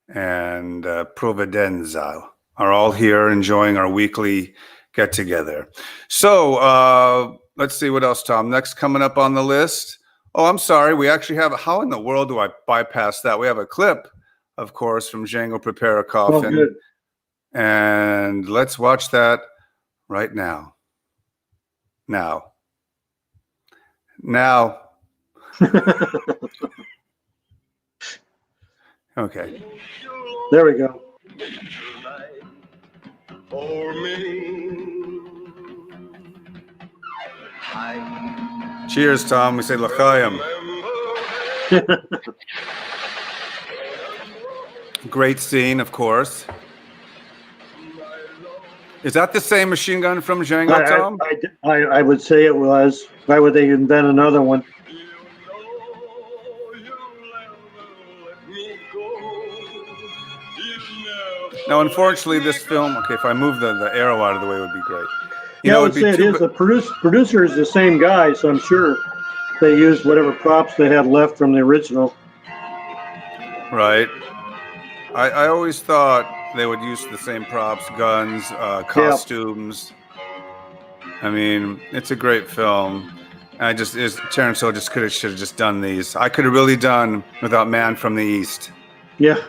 and Providenza are all here enjoying our weekly get together. So let's see what else, Tom. Next coming up on the list. Oh, I'm sorry. We actually have, how in the world do I bypass that? We have a clip, of course, from Django Prepare a Coffin. oh, good. And let's watch that right now. Now. Okay. There we go. For me. Cheers, Tom. We say l'chaim. Great scene, of course. Is that the same machine gun from Django, Tom? I would say it was. Why would they invent another one? Now, unfortunately, this film, okay, if I move the arrow out of the way, it would be great. I would say it is. The producer is the same guy, so I'm sure they used whatever props they had left from the original. Right. I always thought they would use the same props, guns, costumes. I mean, it's a great film. Terrence Hill should have just done these. I could have really done without Man from the East. Yeah.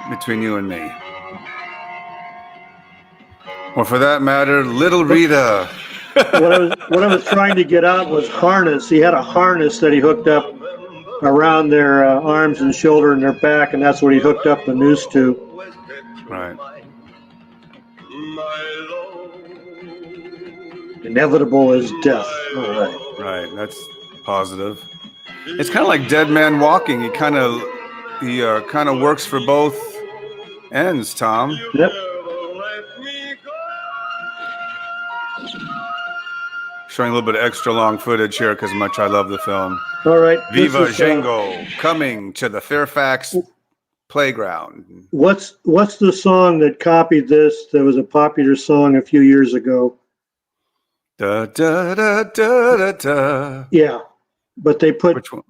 Between you and me. Or for that matter, Little Rita. What I was trying to get out was harness. He had a harness that he hooked up around their arms and shoulder and their back, and that's what he hooked up the noose to. Right. Inevitable as death. All right. Right, that's positive. It's kind of like Dead Man Walking. He kind of works for both ends, Tom. Yep. Showing a little bit of extra long footage here because much I love the film. All right. Viva Django, coming to the Fairfax playground. What's the song that copied this? That was a popular song a few years ago. Da da da da da da. Yeah, but they put Which one?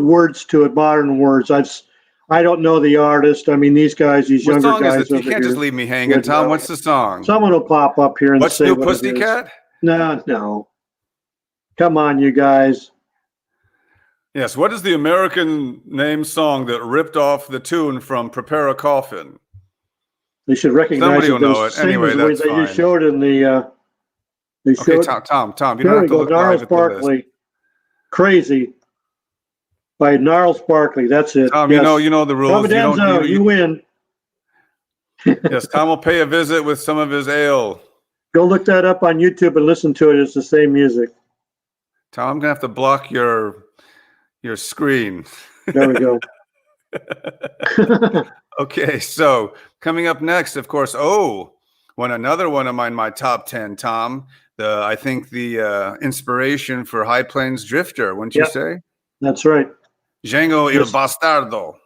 words to it, modern words. I don't know the artist. I mean, these guys, these What younger song is guys it? You over can't just here. leave me hanging, would Tom. know. What's the song? Someone will pop up here and What's say New what it is. Pussycat? No. Come on, you guys. Yes. What is the American name song that ripped off the tune from Prepare a Coffin? They should recognize Somebody it. will know The it. same Anyway, as the way that's they fine. just showed in the. They Okay, showed. Tom. You There don't we have to go. look Gnarls live at the list. Barkley. Crazy. By Gnarls Barkley. That's it. Tom, yes. you know the rules. Providenzo, you win. Yes, Tom will pay a visit with some of his ale. Go look that up on YouTube and listen to it. It's the same music. Tom, I'm gonna have to block your screen. There we go. Okay, so coming up next, of course. Another one of my top 10, Tom. I think the inspiration for High Plains Drifter, wouldn't you say? That's right. Django Yes. Il Bastardo.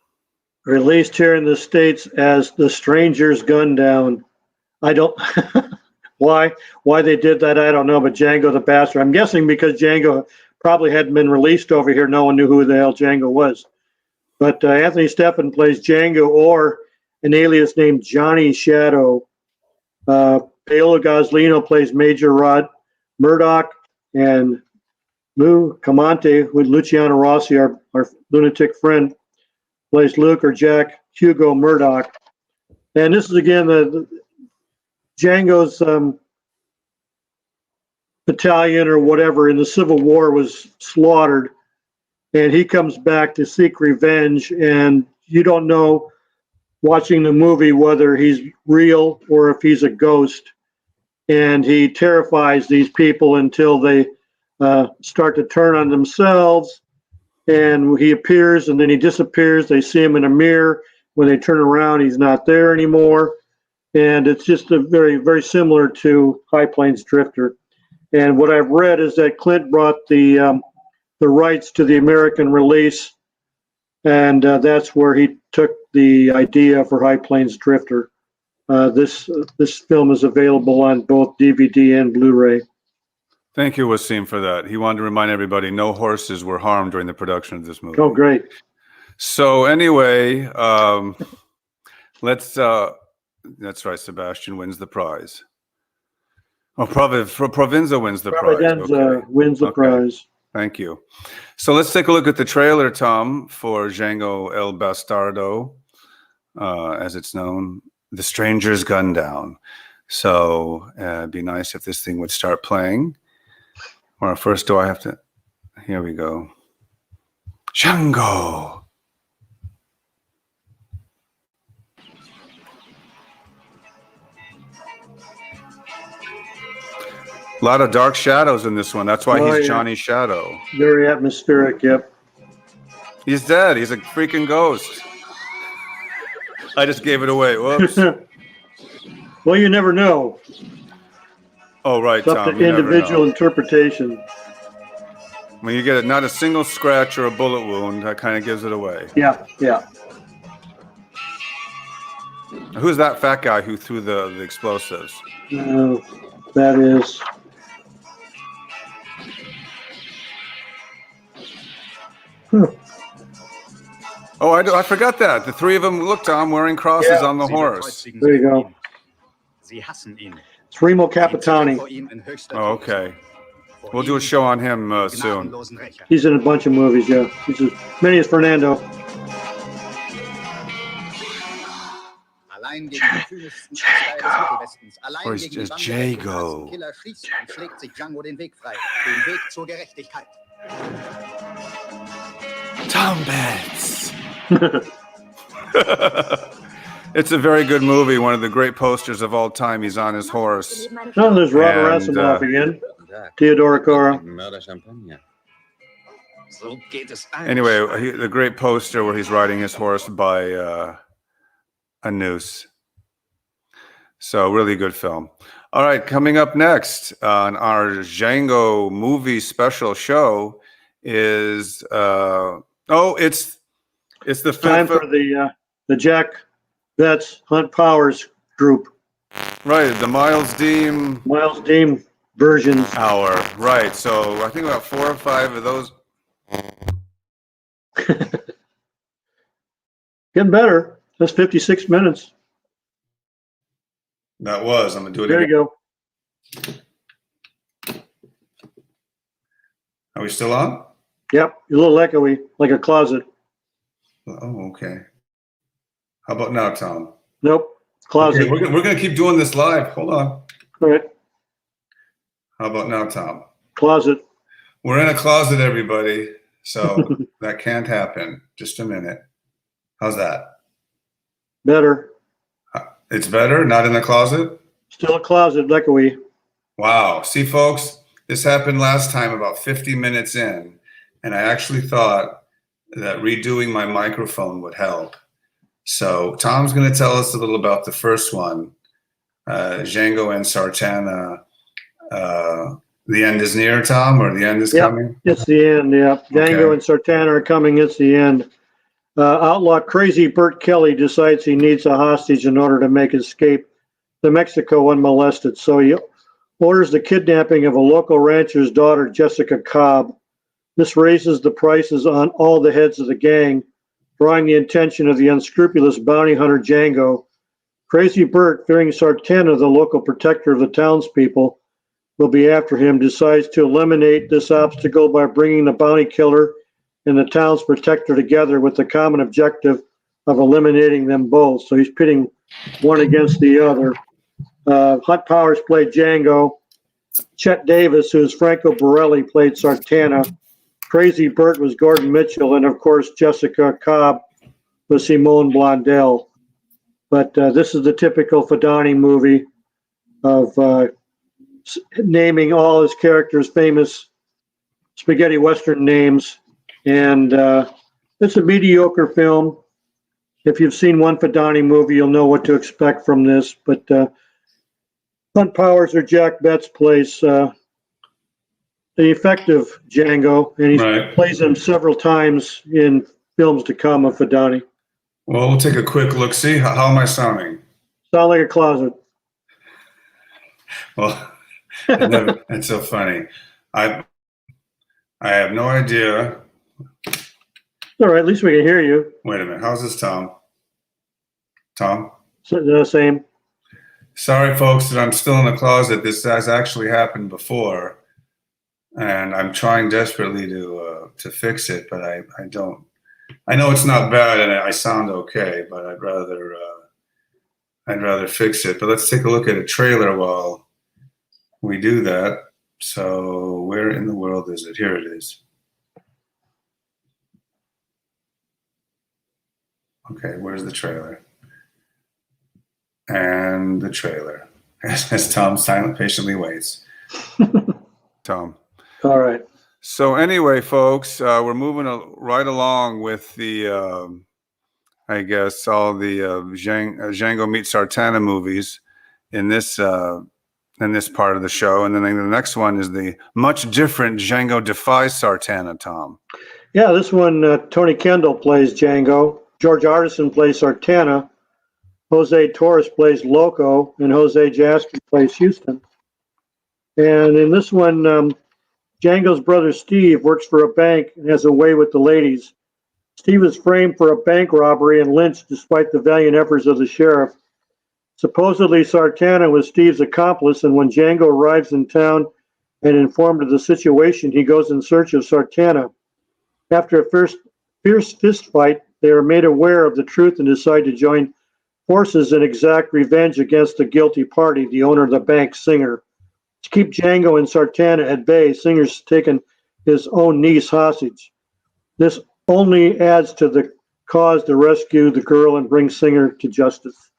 Released here in the States as The Stranger's Gun Down. I don't why they did that, I don't know, but Django the Bastard. I'm guessing because Django probably hadn't been released over here. No one knew who the hell Django was. But Anthony Steffen plays Django, or an alias named Johnny Shadow. Paolo Goslino plays Major Rod Murdoch, and Lou Camante with Luciano Rossi, our lunatic friend, plays Luke or Jack Hugo Murdoch. And this is again the Django's battalion or whatever in the Civil War was slaughtered, and he comes back to seek revenge. And you don't know, watching the movie, whether he's real or if he's a ghost. And he terrifies these people until they start to turn on themselves. And he appears and then he disappears. They see him in a mirror. When they turn around, he's not there anymore. And it's just a very, very similar to High Plains Drifter. And what I've read is that Clint brought the rights to the American release, and that's where he took the idea for High Plains Drifter. This film is available on both DVD and Blu-ray. Thank you, Wasim, for that. He wanted to remind everybody no horses were harmed during the production of this movie. Oh, great. So anyway, that's right. Sebastian wins the prize. Oh, Provenza wins the prize. Providenza wins the prize. Thank you. So let's take a look at the trailer, Tom, for Django El Bastardo, as it's known, The Stranger's Gun Down. So it'd be nice if this thing would start playing. Or first, do I have to? Here we go. Django. A lot of dark shadows in this one. That's why he's Johnny Shadow. Very atmospheric, yep. He's dead. He's a freaking ghost. I just gave it away. Whoops. Well, you never know. Oh, right, It's up Tom. to individual interpretation. When you get not a single scratch or a bullet wound, that kind of gives it away. Yeah. Who's that fat guy who threw the explosives? That is. Oh, I forgot that. The three of them, look, Tom, wearing crosses on the horse. There you go. It's Remo Capitani. Oh, okay. We'll do a show on him soon. He's in a bunch of movies, yeah. He's as many as Fernando. Or he's just Django. Tom Betts. It's a very good movie. One of the great posters of all time. He's on his horse. Oh, there's Robert Rasimoff again. Theodora Cora. Anyway, the great poster where he's riding his horse by a noose. So really good film. All right, coming up next on our Django movie special show is it's the time for the the Jack Betts Hunt Powers group, Right, the Miles Dean Miles Dean versions. hour. Right, so I think about 4 or 5 of those. Getting better. That's 56 minutes. That was. I'm gonna do it There again. you go. Are we still on? Yep, a little echoey, like a closet. Oh, okay. How about now, Tom? Nope, closet. Okay, we're gonna keep doing this live. Hold on. All right, How about now, Tom? closet. We're in a closet, everybody. So that can't happen. Just a minute. How's that? Better. It's better, not in the closet? Still a closet, echoey. Wow. See, folks, this happened last time about 50 minutes in, and I actually thought that redoing my microphone would help. So Tom's going to tell us a little about the first one, Django and Sartana. The end is near, Tom, or the end is coming? It's the end, yeah. Django and Sartana are coming, it's the end. Outlaw crazy Bert Kelly decides he needs a hostage in order to make escape to Mexico unmolested. So he orders the kidnapping of a local rancher's daughter, Jessica Cobb. This raises the prices on all the heads of the gang, drawing the attention of the unscrupulous bounty hunter Django. Crazy Bert, fearing Sartana, the local protector of the townspeople, will be after him, decides to eliminate this obstacle by bringing the bounty killer and the town's protector together with the common objective of eliminating them both. So he's pitting one against the other. Hunt Powers played Django. Chet Davis, who's Franco Borelli, played Sartana. Crazy Bert was Gordon Mitchell, and of course Jessica Cobb was Simone Blondell. But this is the typical Fedani movie of naming all his characters famous spaghetti western names, and it's a mediocre film. If you've seen one Fedani movie, you'll know what to expect from this. But Hunt Powers, or Jack Betts, plays the effective Django, and he plays him several times in films to come of Fedani. Well, we'll take a quick look. See, how am I sounding? Sound like a closet. Well, it's so funny. I have no idea. All right, at least we can hear you. Wait a minute. How's this, Tom? Tom? The same. Sorry, folks, that I'm still in the closet. This has actually happened before, and I'm trying desperately to fix it, but I don't. I know it's not bad, and I sound okay, but I'd rather fix it. But let's take a look at a trailer while we do that. So where in the world is it? Here it is. Okay, where's the trailer? And the trailer. As Tom silently, patiently waits. Tom. All right. So anyway, folks, we're moving right along with the, I guess, all the Django meets Sartana movies in this part of the show. And then the next one is the much different Django defies Sartana, Tom. Yeah, this one, Tony Kendall plays Django. George Artisan plays Sartana. Jose Torres plays Loco, and Jose Jasky plays Houston. And in this one, Django's brother Steve works for a bank and has a way with the ladies. Steve is framed for a bank robbery and lynched despite the valiant efforts of the sheriff. Supposedly, Sartana was Steve's accomplice, and when Django arrives in town and informed of the situation, he goes in search of Sartana. After a fierce fist fight, they are made aware of the truth and decide to join forces and exact revenge against the guilty party, the owner of the bank, Singer. To keep Django and Sartana at bay, Singer's taken his own niece hostage. This only adds to the cause to rescue the girl and bring Singer to justice.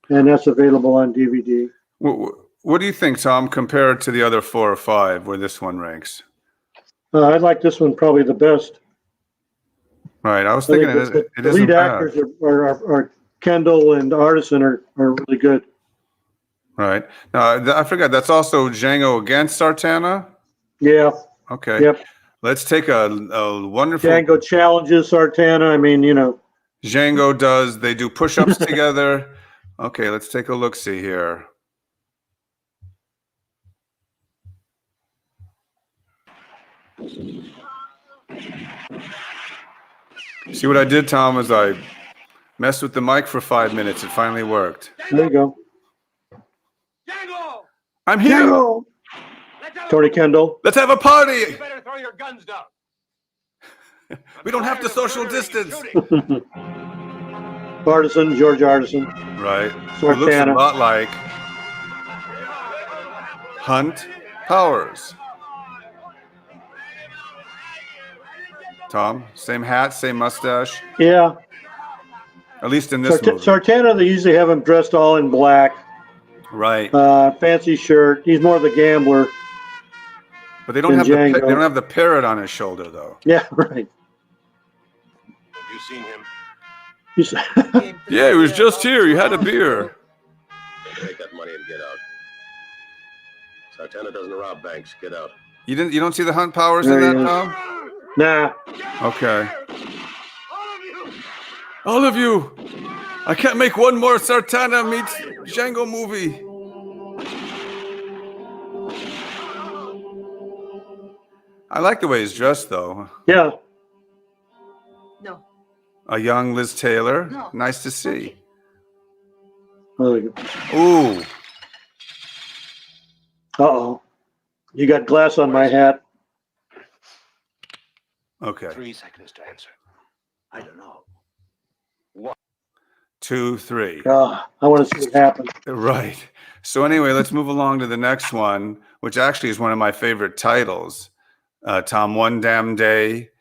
And that's available on DVD. What do you think, Tom, compared to the other 4 or 5, where this one ranks? I like this one probably the best. Right, I was thinking the it isn't lead bad. actors are Kendall and Artisan are really good. Right. Now, I forgot, that's also Django against Sartana? Yeah. Okay. Yep. Let's take a wonderful... Django challenges Sartana. I mean, you know. Django does. They do push-ups together. Okay, let's take a look-see here. See what I did, Tom, is I messed with the mic for 5 minutes. It finally worked. There you go. Django! I'm here. Django! Tony Kendall. Let's have a party. You better throw your guns down. We don't have to social distance. Artisan, George Artisan. Right. It looks a Sartana. lot like Hunt Powers. Tom, same hat, same mustache. Yeah. At least in this movie. Sartana, they usually have him dressed all in black. Right. Fancy shirt. He's more the gambler. But they don't have the parrot on his shoulder though. Yeah, right. Have you seen him? Yeah, he was just here. He had a beer. Take that money and get out. Sartana doesn't rob banks. Get out. You don't see the Hunt Powers in There that, he is. Tom? Nah. Okay. All of you. I can't make one more Sartana meets Django movie. I like the way he's dressed, though. Yeah. No. A young Liz Taylor. No. Nice to see. Oh, there you go. Ooh. Uh-oh. You got glass on my hat. Okay. 3 seconds to answer. I don't know. 2, 3. I want to see what happens. Right. So anyway, let's move along to the next one, which actually is one of my favorite titles. Tom, One Damn Day,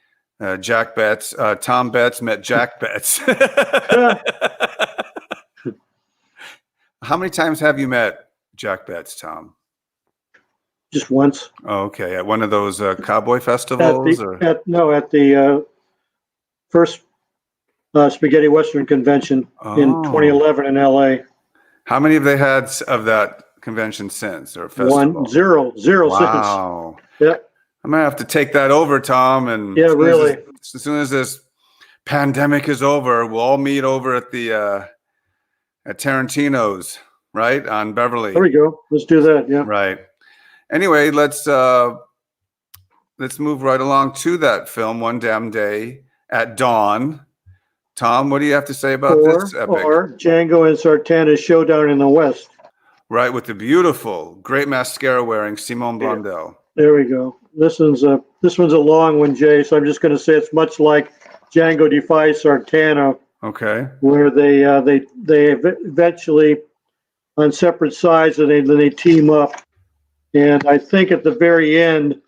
Jack Betts. Tom Betts met Jack Betts. How many times have you met Jack Betts, Tom? Just once. Oh, okay. At one of those cowboy festivals? At the first Spaghetti Western convention in 2011 in LA. How many have they had of that convention since, or festival? Zero Wow. since. Yeah. I'm going to have to take that over, Tom. And Yeah, really. As soon as this pandemic is over, we'll all meet over at the at Tarantino's, right, on Beverly. There we go. Let's do that. Yeah. Right. Anyway, let's move right along to that film, One Damn Day at Dawn. Tom, what do you have to say about this epic? Or Django and Sartana's Showdown in the West. Right, with the beautiful, great mascara wearing Simone Blondell. There we go. This one's a long one, Jay. So I'm just going to say it's much like Django Defies Sartana, Okay. where they eventually on separate sides and then they team up. And I think at the very end,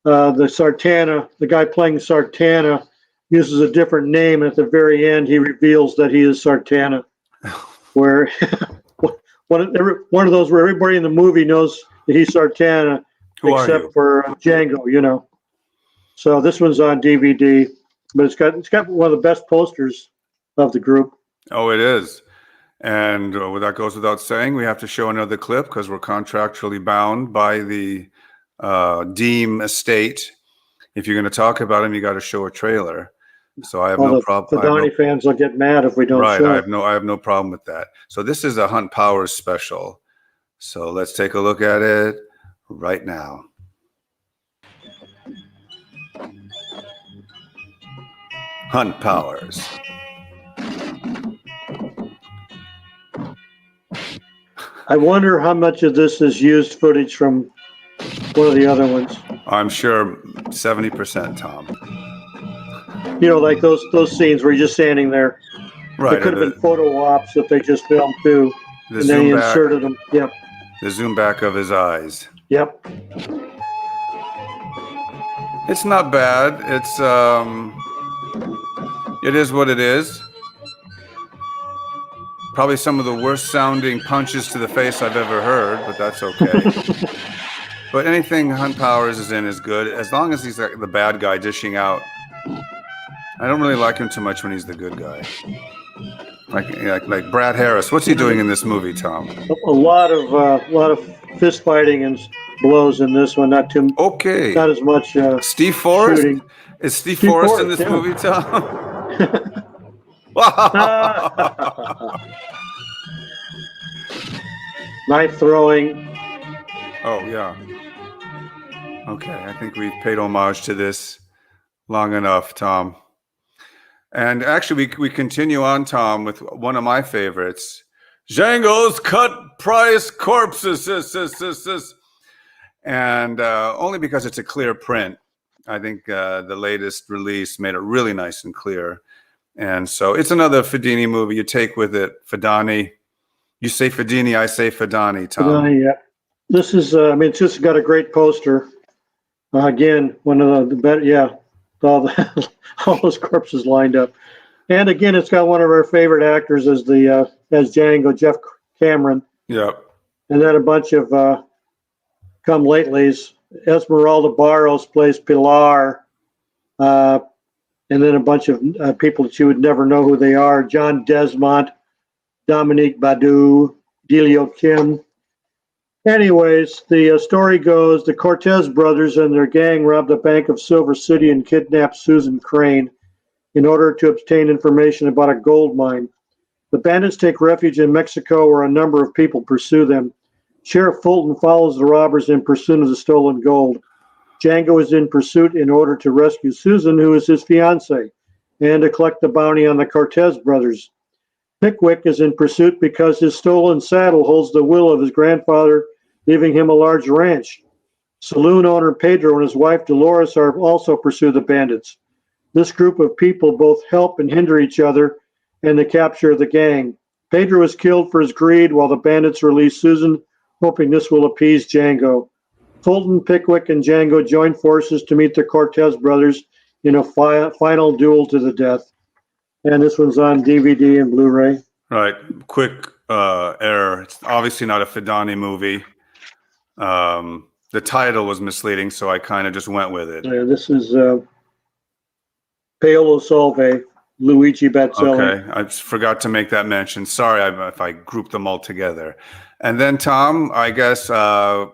the guy playing Sartana, uses a different name. At the very end, he reveals that he is Sartana. Where one of those where everybody in the movie knows that he's Sartana, except for Django, you know. So this one's on DVD, but it's got one of the best posters of the group. Oh, it is. And that goes without saying. We have to show another clip because we're contractually bound by the Deem estate. If you're going to talk about him, you got to show a trailer. So I have no problem. The Donnie fans will get mad if we don't show it. I have no problem with that. So this is a Hunt Powers special. So let's take a look at it right now. Hunt Powers. I wonder how much of this is used footage from one of the other ones. I'm sure 70%, Tom. You know, like those scenes where you're just standing there. Right. It could have been photo ops that they just filmed too. And then he inserted them. Yep. The zoom back of his eyes. Yep. It's not bad. It is what it is. Probably some of the worst sounding punches to the face I've ever heard, but that's okay. But anything Hunt Powers is in is good, as long as he's like the bad guy dishing out. I don't really like him too much when he's the good guy. Like Brad Harris. What's he doing in this movie, Tom? A lot of fist fighting and blows in this one. Not too. Okay. Not as much. Steve Forrest. Shooting. Is Steve Forrest in this yeah. movie, Tom? Knife throwing. Oh, yeah. Okay, I think we've paid homage to this long enough, Tom. And actually, we continue on, Tom, with one of my favorites, Django's Cut Price Corpses. And only because it's a clear print. I think the latest release made it really nice and clear. And so it's another Fedini movie. You take with it Fedani. You say Fedini, I say Fedani, Tom. Yeah. This is, I mean, it's just got a great poster. Again, one of the better, yeah, all those corpses lined up. And again, it's got one of our favorite actors as Django, Jeff Cameron. Yep. And then a bunch of come latelys. Esmeralda Barros plays Pilar. And then a bunch of people that you would never know who they are. John Desmond, Dominique Badu, Delio Kim. Anyways, the story goes, the Cortez brothers and their gang robbed a bank of Silver City and kidnapped Susan Crane in order to obtain information about a gold mine. The bandits take refuge in Mexico where a number of people pursue them. Sheriff Fulton follows the robbers in pursuit of the stolen gold. Django is in pursuit in order to rescue Susan, who is his fiancée, and to collect the bounty on the Cortez brothers. Pickwick is in pursuit because his stolen saddle holds the will of his grandfather, leaving him a large ranch. Saloon owner Pedro and his wife Dolores are also pursue the bandits. This group of people both help and hinder each other in the capture of the gang. Pedro is killed for his greed while the bandits release Susan, hoping this will appease Django. Fulton, Pickwick, and Django join forces to meet the Cortez brothers in a final duel to the death. And this one's on DVD and Blu-ray. Right. Quick error. It's obviously not a Fedani movie. The title was misleading, so I kind of just went with it. Yeah, this is Paolo Solve, Luigi Batzelli. Okay, I just forgot to make that mention. Sorry if I grouped them all together. And then, Tom, I guess let's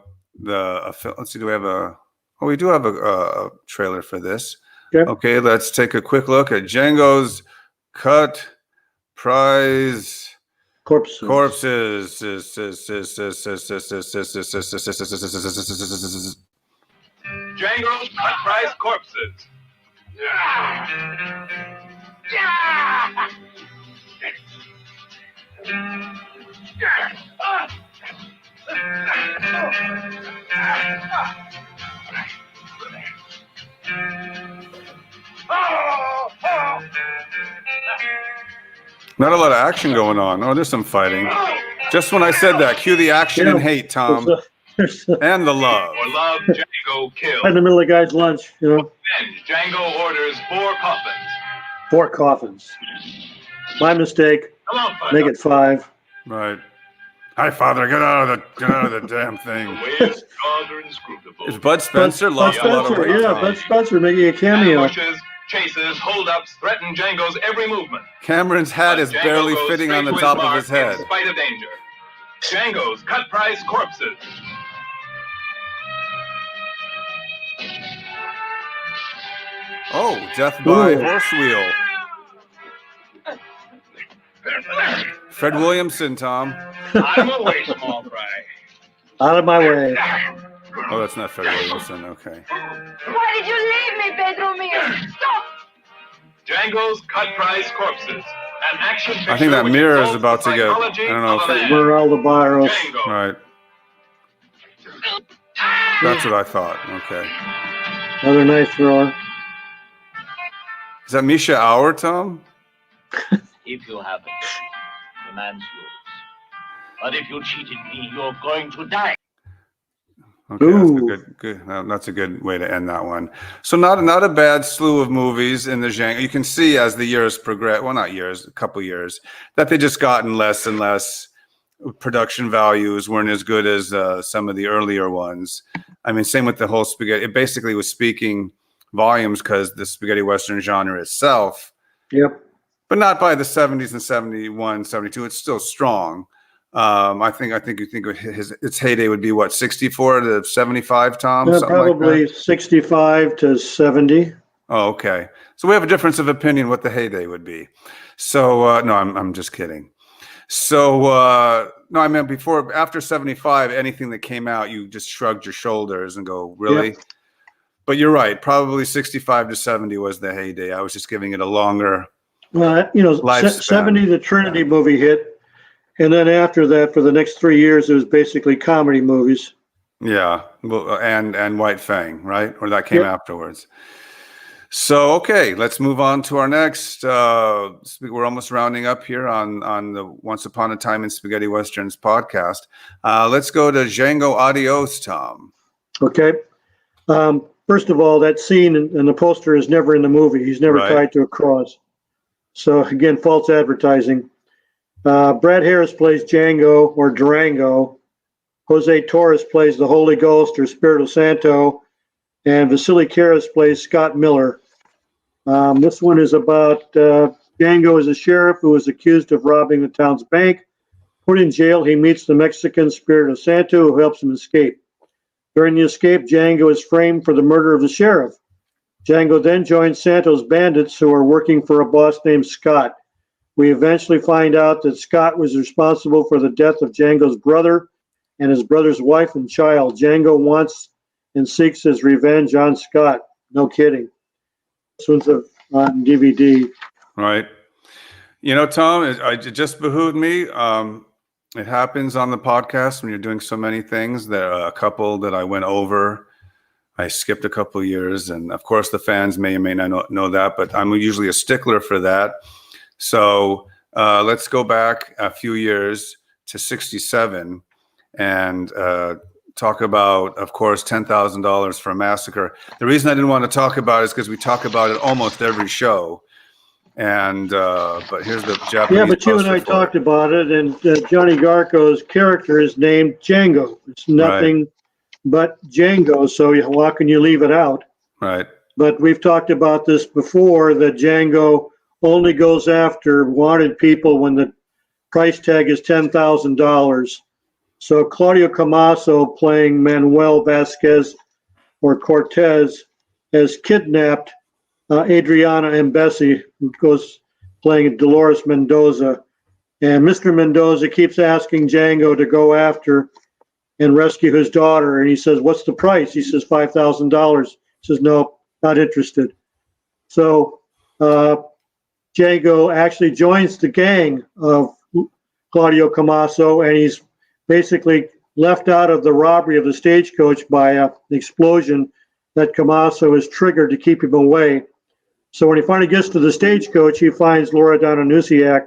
see, do we have we do have a trailer for this. Okay, let's take a quick look at Django's Cut Prize Corpses. Django's Cut Price Corpses. Not a lot of action going on. Oh, there's some fighting. Just when I said that, cue the action and hate, Tom. And the love. For love, Django kills. In the middle of the guy's lunch, you know. Then Django orders 4 coffins. 4 coffins. My mistake. Come on, Father. Make it 5. Right. Hi, Father. Get out of the damn thing. The way is strong or inscrutable. Is Bud Spencer lost a lot of weight? Yeah, Bud Spencer making a cameo. Ambushes, chases, holdups threaten Django's every movement. Cameron's hat But is Django barely goes fitting on the straight to top of mark his head. In spite of danger. Django's Cut Price Corpses. Oh, death by horse wheel. Fred Williamson, Tom. I'm away, small fry. Out of my way. Oh, that's not Fred Williamson. Okay. Why did you leave me, Pedro Mio? Stop! Django's Cut Price Corpses. An action picture. I think that which mirror is involves about the to get. I psychology don't know of if a man. Esmeralda Barros. Django. Right. That's what I thought. Okay. Another knife thrower. Is that Misha Auer, Tom? If you haven't, the man's yours. But if you cheated me, you're going to die. Okay, that's a good way to end that one. So not a bad slew of movies in the Django. You can see as the years progress, well, not years, a couple years, that they just gotten less and less. Production values weren't as good as some of the earlier ones. I mean, same with the whole spaghetti. It basically was speaking volumes because the spaghetti Western genre itself. Yep. But not by the 70s and 71, 72. It's still strong. I think you think its heyday would be what, 64 to 75, Tom? Yeah, something probably like that? 65 to 70. Oh, okay. So we have a difference of opinion what the heyday would be. So no, I'm just kidding. So no, I mean after 75, anything that came out, you just shrugged your shoulders and go, really? Yep. But you're right. Probably 65 to 70 was the heyday. I was just giving it a longer lifespan. 70, the Trinity movie hit. And then after that, for the next 3 years, it was basically comedy movies. Yeah, well, and White Fang, right? Or that came afterwards. So okay, let's move on to our next. We're almost rounding up here on the Once Upon a Time in Spaghetti Westerns podcast. Let's go to Django Adios, Tom. Okay. First of all, that scene in the poster is never in the movie. He's never tied to a cross. So again, false advertising. Brad Harris plays Django or Durango. Jose Torres plays the Holy Ghost or Spirito Santo, and Vasily Karas plays Scott Miller. This one is about Django as a sheriff who is accused of robbing the town's bank. Put in jail, he meets the Mexican Spirito Santo who helps him escape. During the escape, Django is framed for the murder of the sheriff. Django then joins Santo's bandits who are working for a boss named Scott. We eventually find out that Scott was responsible for the death of Django's brother and his brother's wife and child. Django wants and seeks his revenge on Scott. No kidding. This one's on DVD. Right. You know, Tom, it just behooved me. It happens on the podcast when you're doing so many things. There are a couple that I went over. I skipped a couple of years. And of course, the fans may or may not know that, but I'm usually a stickler for that. So let's go back a few years to 67 and talk about, of course, $10,000 for a Massacre. The reason I didn't want to talk about it is because we talk about it almost every show. And but here's the Japanese. Yeah, but you and I talked about it, and Johnny Garco's character is named Django. It's nothing but Django. So how can you leave it out? Right. But we've talked about this before, that Django only goes after wanted people when the price tag is $10,000. So Claudio Camaso, playing Manuel Vasquez or Cortez, has kidnapped Adriana Embesi, who goes playing Dolores Mendoza. And Mr. Mendoza keeps asking Django to go after and rescue his daughter. And he says, "What's the price?" He says, $5,000. He says, "No, not interested." So Django actually joins the gang of Claudio Camaso, and he's basically left out of the robbery of the stagecoach by an explosion that Camaso has triggered to keep him away. So when he finally gets to the stagecoach, he finds Laura Donanusiak,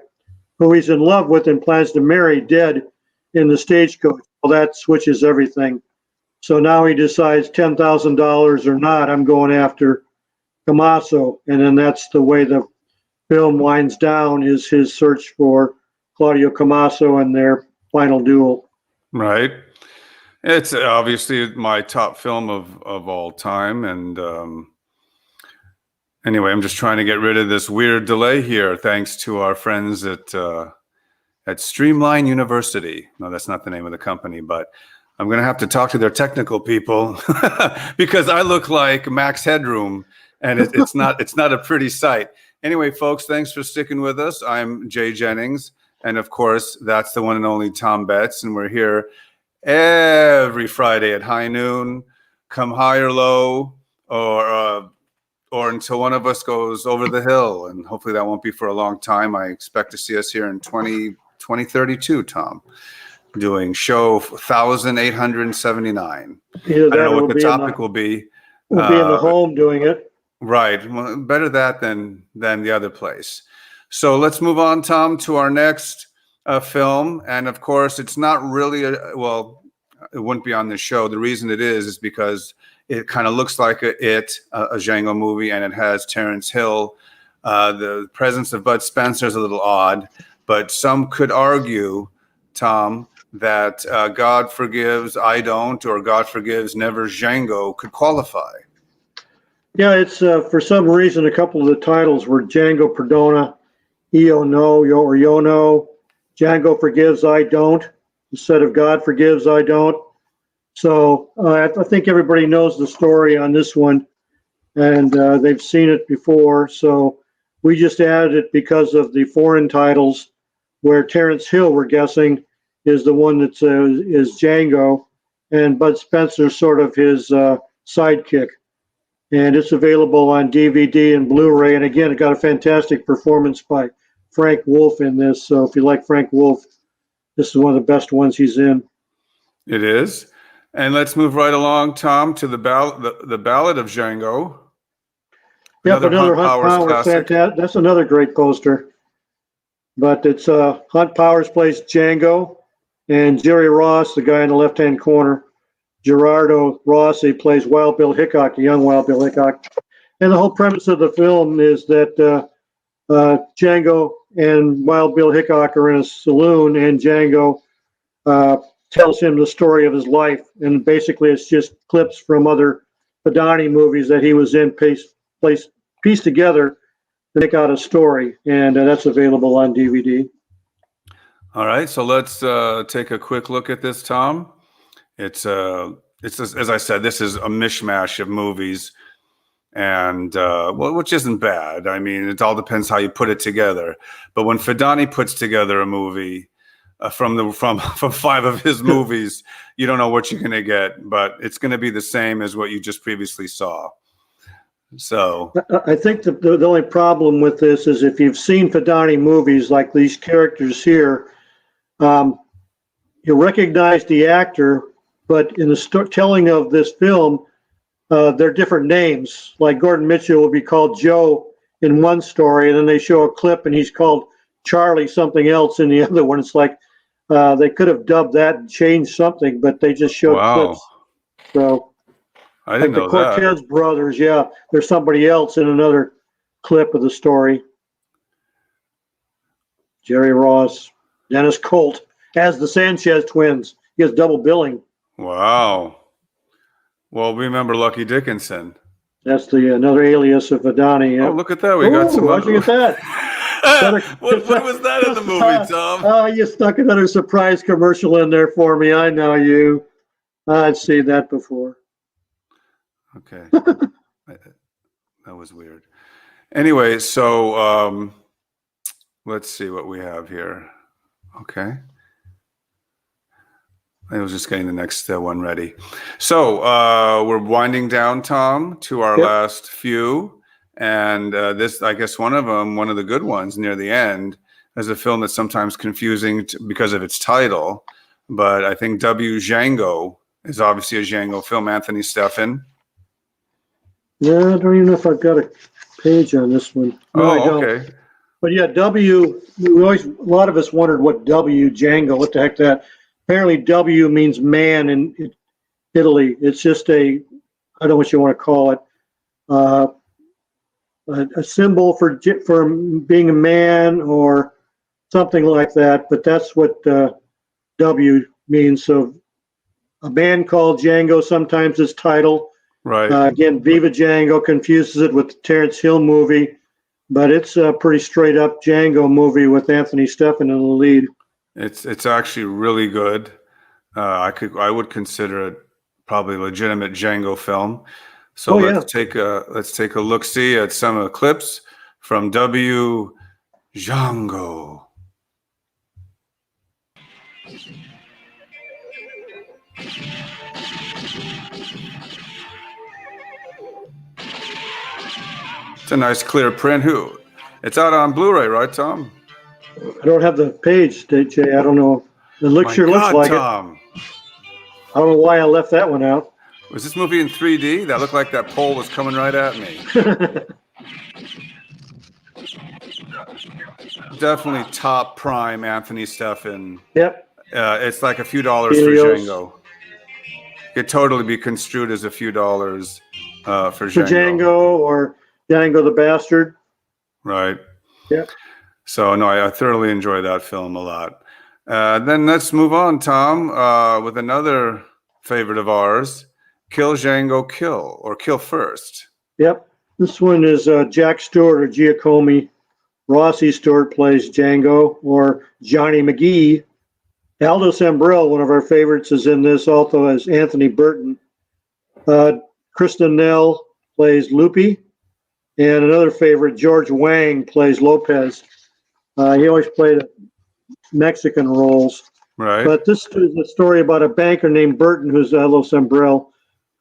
who he's in love with and plans to marry, dead in the stagecoach. Well, that switches everything. So now he decides $10,000 or not, I'm going after Camaso. And then that's the way the film winds down, is his search for Claudio Camaso and their final duel. Right. It's obviously my top film of all time. And anyway, I'm just trying to get rid of this weird delay here, thanks to our friends at Streamline University. No, that's not the name of the company, but I'm going to have to talk to their technical people because I look like Max Headroom, and it's not a pretty sight. Anyway, folks, thanks for sticking with us. I'm Jay Jennings. And of course, that's the one and only Tom Betts. And we're here every Friday at high noon, come high or low, or until one of us goes over the hill. And hopefully that won't be for a long time. I expect to see us here in 2032, Tom, doing show 1879. I don't know what the topic will be. We'll be in the home doing it. Right. Well, better that than the other place. So let's move on, Tom, to our next film. And of course, it's not really it wouldn't be on the show. The reason it is because it kind of looks like a Django movie, and it has Terrence Hill. The presence of Bud Spencer is a little odd, but some could argue, Tom, that God Forgives, I Don't, or God Forgives, Never Django could qualify. Yeah, it's for some reason a couple of the titles were Django Perdona, Io No, or Yo No, Django Forgives, I Don't, instead of God Forgives, I Don't. So I think everybody knows the story on this one. and they've seen it before. So we just added it because of the foreign titles, where Terence Hill, we're guessing, is the one that is Django, and Bud Spencer's sort of his sidekick. And it's available on DVD and Blu-ray. And again, it got a fantastic performance by Frank Wolf in this. So if you like Frank Wolf, this is one of the best ones he's in. It is. And let's move right along, Tom, to the Ballad of Django. Yep, another Hunt Powers fantastic. That's another great poster. But it's Hunt Powers plays Django, and Jerry Ross, the guy in the left-hand corner, Gerardo Rossi plays Wild Bill Hickok, the young Wild Bill Hickok. And the whole premise of the film is that Django and Wild Bill Hickok are in a saloon, and Django tells him the story of his life. And basically it's just clips from other Fedani movies that he was in, pieced together to make out a story. And that's available on DVD. All right, so let's take a quick look at this, Tom. It's as I said, this is a mishmash of movies, and well, which isn't bad. I mean, it all depends how you put it together. But when Fedani puts together a movie from 5 of his movies, you don't know what you're going to get, but it's going to be the same as what you just previously saw. So I think the only problem with this is if you've seen Fedani movies like these characters here, you recognize the actor, but in the telling of this film, they're different names. Like Gordon Mitchell will be called Joe in one story, and then they show a clip and he's called Charlie something else in the other one. It's like they could have dubbed that and changed something, but they just showed clips. So I didn't know the Cortez brothers, yeah, there's somebody else in another clip of the story. Jerry Ross, Dennis Colt, as the Sanchez twins. He has double billing. Wow. Well, remember Lucky Dickinson. That's the another alias of Fedani. Yeah. Oh, look at that. We got some. How'd you get that? What was that in the movie, Tom? Oh, you stuck another surprise commercial in there for me. I know you. I'd seen that before. Okay. That was weird. Anyway, so let's see what we have here. Okay. I was just getting the next one ready. So we're winding down, Tom, to our last few. And this, I guess one of the good ones near the end, is a film that's sometimes confusing because of its title. But I think Django is obviously a Django film. Anthony Stephan. Yeah, I don't even know if I've got a page on this one. No, I don't. Okay. But yeah, a lot of us wondered what Django, what the heck that. Apparently W means man in Italy. It's just I don't know what you want to call it, a symbol for being a man or something like that. But that's what W means. So a band called Django, sometimes its title. Right. Again, Viva Django confuses it with the Terence Hill movie, but it's a pretty straight up Django movie with Anthony Stephan in the lead. It's actually really good. I would consider it probably a legitimate Django film. So let's take a look see at some of the clips from Django. It's a nice clear print. It's out on Blu-ray, right, Tom? I don't have the page, DJ. I don't know. It sure looks like Tom. it. I don't know why I left that one out. Was this movie in 3D? That looked like that pole was coming right at me. Definitely top prime Anthony Stephan. Yep. It's like a few dollars for Django. It could totally be construed as a few dollars for Django. For Django or Django the Bastard. Right. Yep. So, no, I thoroughly enjoy that film a lot. Then let's move on, Tom, with another favorite of ours, Kill Django Kill, or Kill First. Yep. This one is Jack Stewart or Giacomo. Rossi Stewart plays Django, or Johnny McGee. Aldo Sambrell, one of our favorites, is in this, also as Anthony Burton. Kristen Nell plays Lupe, and another favorite, George Wang, plays Lopez. He always played Mexican roles. Right. But this is a story about a banker named Burton, who's a Los Umbrell,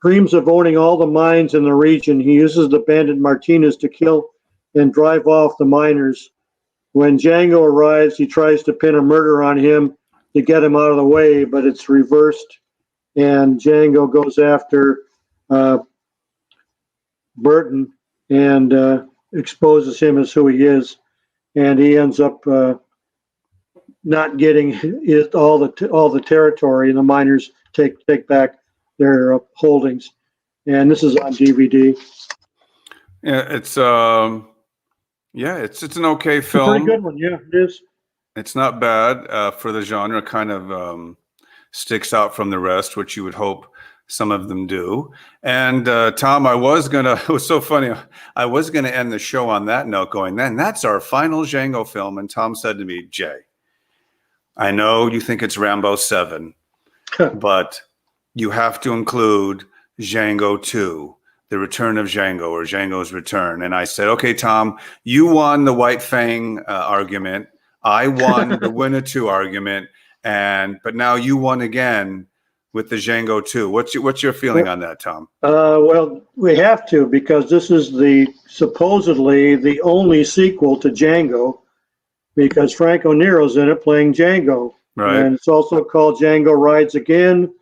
dreams of owning all the mines in the region. He uses the bandit Martinez to kill and drive off the miners. When Django arrives, he tries to pin a murder on him to get him out of the way, but it's reversed, and Django goes after Burton and exposes him as who he is, and he ends up not getting all the territory, and the miners take back their holdings. And this is on DVD. Yeah, it's an okay It's a film. pretty good one. Yeah, it is. It's not bad for the genre. It kind of sticks out from the rest, which you would hope some of them do. And Tom, it was so funny. I was gonna end the show on that note, going, then that's our final Django film. And Tom said to me, Jay, I know you think it's Rambo 7, but you have to include Django 2, The Return of Django, or Django's Return. And I said, okay, Tom, you won the White Fang argument. I won the Winnetou argument. But now you won again with the Django 2. What's your feeling on that, Tom? Well, we have to, because this is supposedly the only sequel to Django, because Franco Nero's in it playing Django. Right. And it's also called Django Rides Again,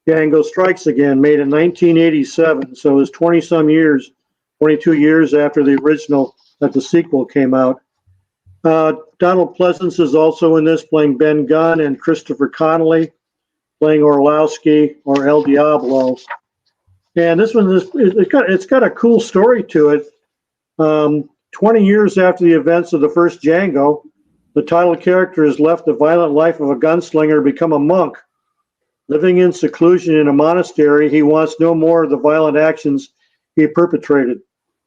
Django Strikes Again, made in 1987. So it was 20-some years, 22 years after the sequel came out. Donald Pleasance is also in this, playing Ben Gunn, and Christopher Connolly playing Orlowski, or El Diablo. And this one, it's got a cool story to it. 20 years after the events of the first Django, the title character has left the violent life of a gunslinger to become a monk. Living in seclusion in a monastery, he wants no more of the violent actions he perpetrated.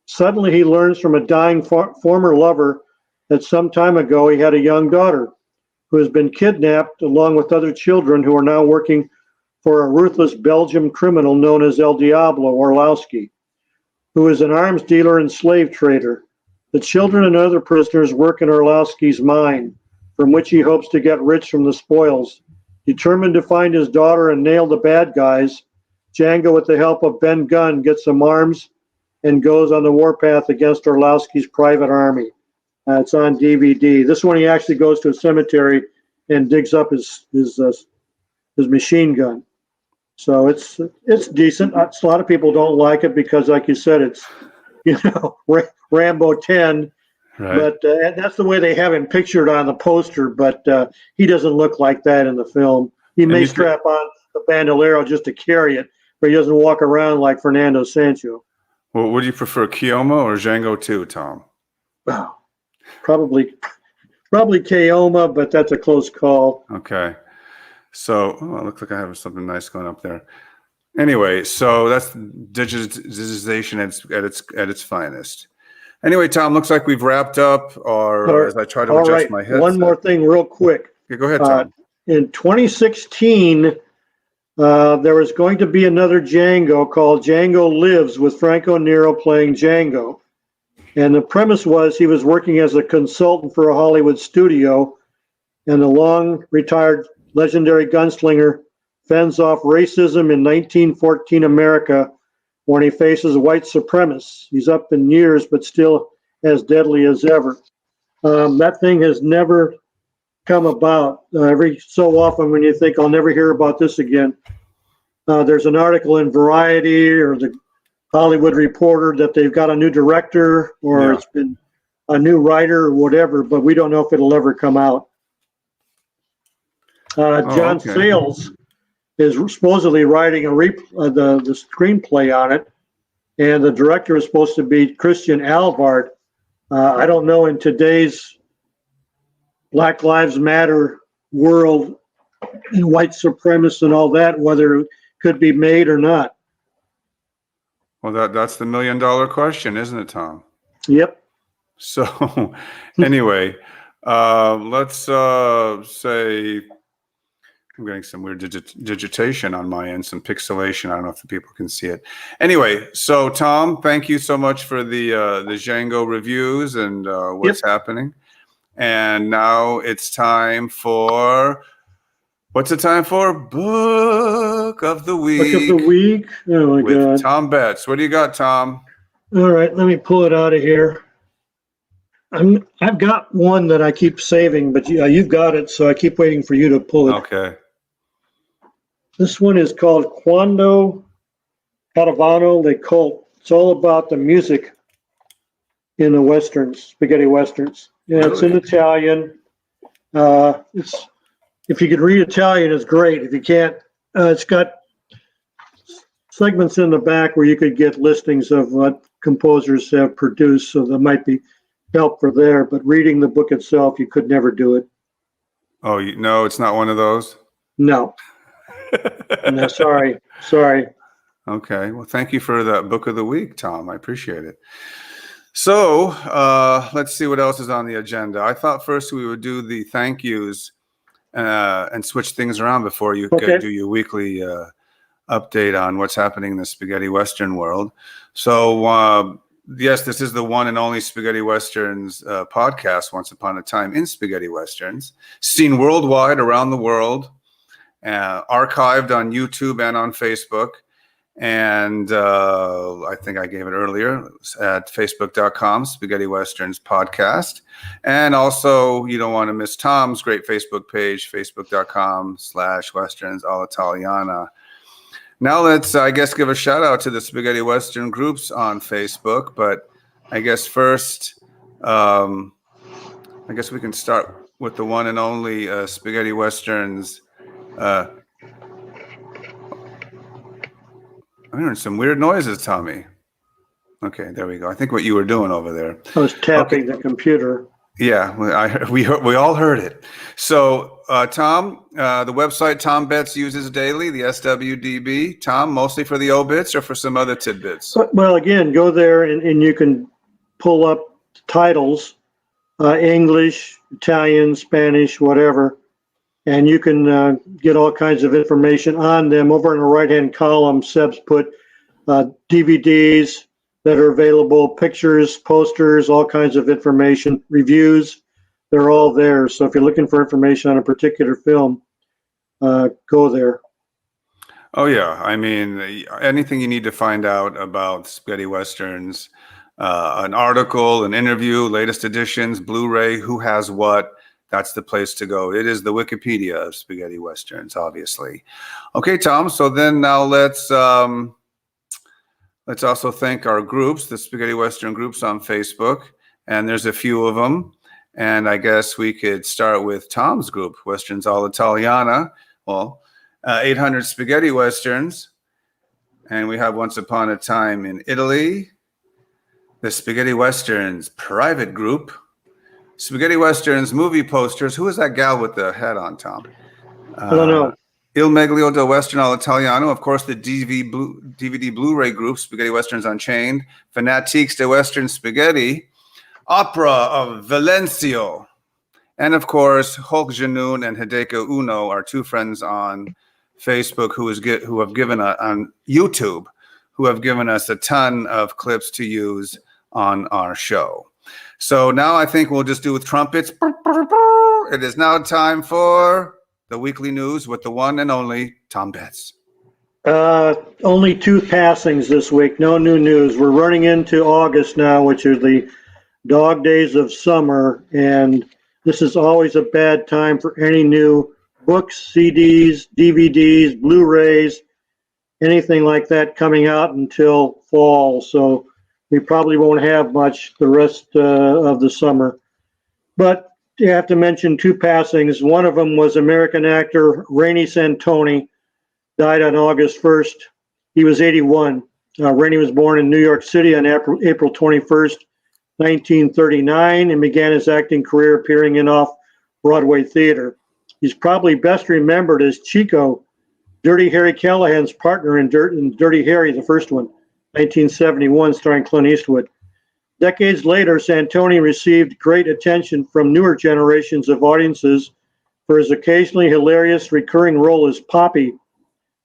Suddenly, he learns from a dying former lover that some time ago he had a young daughter who has been kidnapped along with other children who are now working for a ruthless Belgian criminal known as El Diablo, Orlowski, who is an arms dealer and slave trader. The children and other prisoners work in Orlowski's mine, from which he hopes to get rich from the spoils. Determined to find his daughter and nail the bad guys, Django, with the help of Ben Gunn, gets some arms and goes on the warpath against Orlowski's private army. It's on DVD. This one, he actually goes to a cemetery and digs up his machine gun. So it's decent. A lot of people don't like it because, like you said, it's Rambo 10. Right. But that's the way they have him pictured on the poster. But he doesn't look like that in the film. He may strap on the bandolero just to carry it, but he doesn't walk around like Fernando Sancho. Well, would you prefer Keoma or Django 2, Tom? Wow. Probably Keoma, but that's a close call. Okay. So, it looks like I have something nice going up there. Anyway, so that's digitization at its finest. Anyway, Tom, looks like we've wrapped up, as I try to adjust my headset. One more thing real quick. Yeah, go ahead, Tom. In 2016, there was going to be another Django called Django Lives, with Franco Nero playing Django. And the premise was he was working as a consultant for a Hollywood studio, and the long-retired legendary gunslinger fends off racism in 1914 America when he faces white supremacists. He's up in years, but still as deadly as ever. That thing has never come about. Every so often when you think, I'll never hear about this again, there's an article in Variety or the Hollywood Reporter that they've got a new director, or it's been a new writer or whatever, but we don't know if it'll ever come out. John Sayles is supposedly writing the screenplay on it, and the director is supposed to be Christian Alvard. I don't know, in today's Black Lives Matter world and white supremacists and all that, whether it could be made or not. Well, that's the $1 million question, isn't it, Tom? Yep. So, anyway, let's say I'm getting some weird digitation on my end, some pixelation. I don't know if the people can see it. Anyway, so Tom, thank you so much for the Django reviews and what's happening. And now it's time for, what's it time for? Book of the Week. Book of the Week? Oh, my with God. Tom Betts. What do you got, Tom? All right, let me pull it out of here. I've got one that I keep saving, but you've got it, so I keep waiting for you to pull it. Okay. This one is called Quando Caravano le Colt. It's all about the music in the westerns, spaghetti westerns. Yeah, It's in Italian. It's if you could read Italian, it's great. If you can't, it's got segments in the back where you could get listings of what composers have produced, so there might be help for there. But reading the book itself, you could never do it. Oh, no, it's not one of those? No. No, sorry. Okay. Well, thank you for that Book of the Week, Tom. I appreciate it. So let's see what else is on the agenda. I thought first we would do the thank yous and switch things around before you do your weekly update on what's happening in the spaghetti western world. So yes, this is the one and only Spaghetti Westerns podcast, Once Upon a Time in Spaghetti Westerns, seen worldwide around the world, archived on YouTube and on Facebook. And I think I gave it earlier at facebook.com, Spaghetti Westerns Podcast. And also, you don't want to miss Tom's great Facebook page, facebook.com/Westerns All'Italiana. Now let's, I guess, give a shout out to the Spaghetti Western groups on Facebook. But I guess first, I guess we can start with the one and only Spaghetti Westerns. I'm hearing some weird noises, Tommy. Okay, there we go. I think what you were doing over there. I was tapping the computer. Yeah, we all heard it. So, Tom, the website Tom Betts uses daily, the SWDB. Tom, mostly for the obits or for some other tidbits? Well, again, go there and you can pull up titles, English, Italian, Spanish, whatever, and you can get all kinds of information on them. Over in the right-hand column, Seb's put DVDs that are available, pictures, posters, all kinds of information, reviews. They're all there. So if you're looking for information on a particular film, go there. Oh, yeah. I mean, anything you need to find out about spaghetti westerns, an article, an interview, latest editions, Blu-ray, who has what, that's the place to go. It is the Wikipedia of spaghetti westerns, obviously. Okay, Tom, so then now let's also thank our groups, the Spaghetti Western groups on Facebook, and there's a few of them. And I guess we could start with Tom's group, Westerns All'Italiana. Well, 800 Spaghetti Westerns. And we have Once Upon a Time in Italy, the Spaghetti Westerns private group, Spaghetti Westerns movie posters. Who is that gal with the hat on, Tom? I don't know. Il Meglio del Western All'Italiano, of course, the DVD Blu-ray group, Spaghetti Westerns Unchained, Fanatiques de Western Spaghetti, Opera of Valencio, and of course, Hulk Janoun and Hideko Uno, our two friends on Facebook who have given on YouTube, who have given us a ton of clips to use on our show. So now I think we'll just do with trumpets. It is now time for the weekly news with the one and only Tom Betts. Only 2 passings this week. No new news. We're running into August now, which are the dog days of summer, and this is always a bad time for any new books, CDs, DVDs, Blu-rays, anything like that coming out until fall. So we probably won't have much the rest of the summer. But you have to mention 2 passings. One of them was American actor Rainey Santoni, died on August 1st. He was 81. Rainey was born in New York City on April 21st, 1939, and began his acting career appearing in off-Broadway theater. He's probably best remembered as Chico, Dirty Harry Callahan's partner in Dirty Harry, the first one, 1971, starring Clint Eastwood. Decades later, Santoni received great attention from newer generations of audiences for his occasionally hilarious recurring role as Poppy,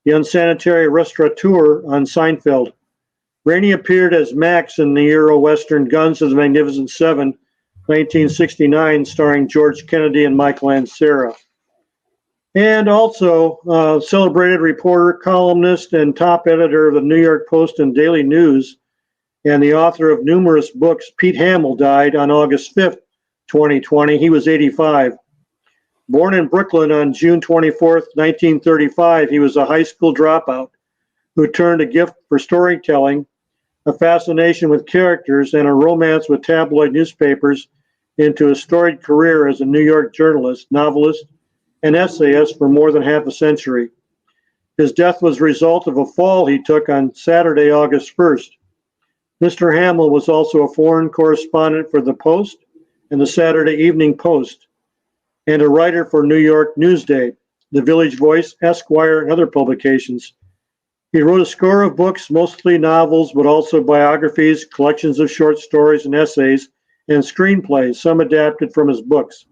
the unsanitary restaurateur on Seinfeld. Rainey appeared as Max in the Euro-Western Guns of the Magnificent Seven, 1969, starring George Kennedy and Michael Ansara. And also celebrated reporter, columnist, and top editor of the New York Post and Daily News, and the author of numerous books, Pete Hamill, died on August 5th, 2020. He was 85. Born in Brooklyn on June 24th, 1935, he was a high school dropout who turned a gift for storytelling, a fascination with characters, and a romance with tabloid newspapers into a storied career as a New York journalist, novelist, and essayist for more than half a century. His death was a result of a fall he took on Saturday, August 1st. Mr. Hamill was also a foreign correspondent for the Post and the Saturday Evening Post, and a writer for New York Newsday, The Village Voice, Esquire, and other publications. He wrote a score of books, mostly novels, but also biographies, collections of short stories and essays, and screenplays, some adapted from his books.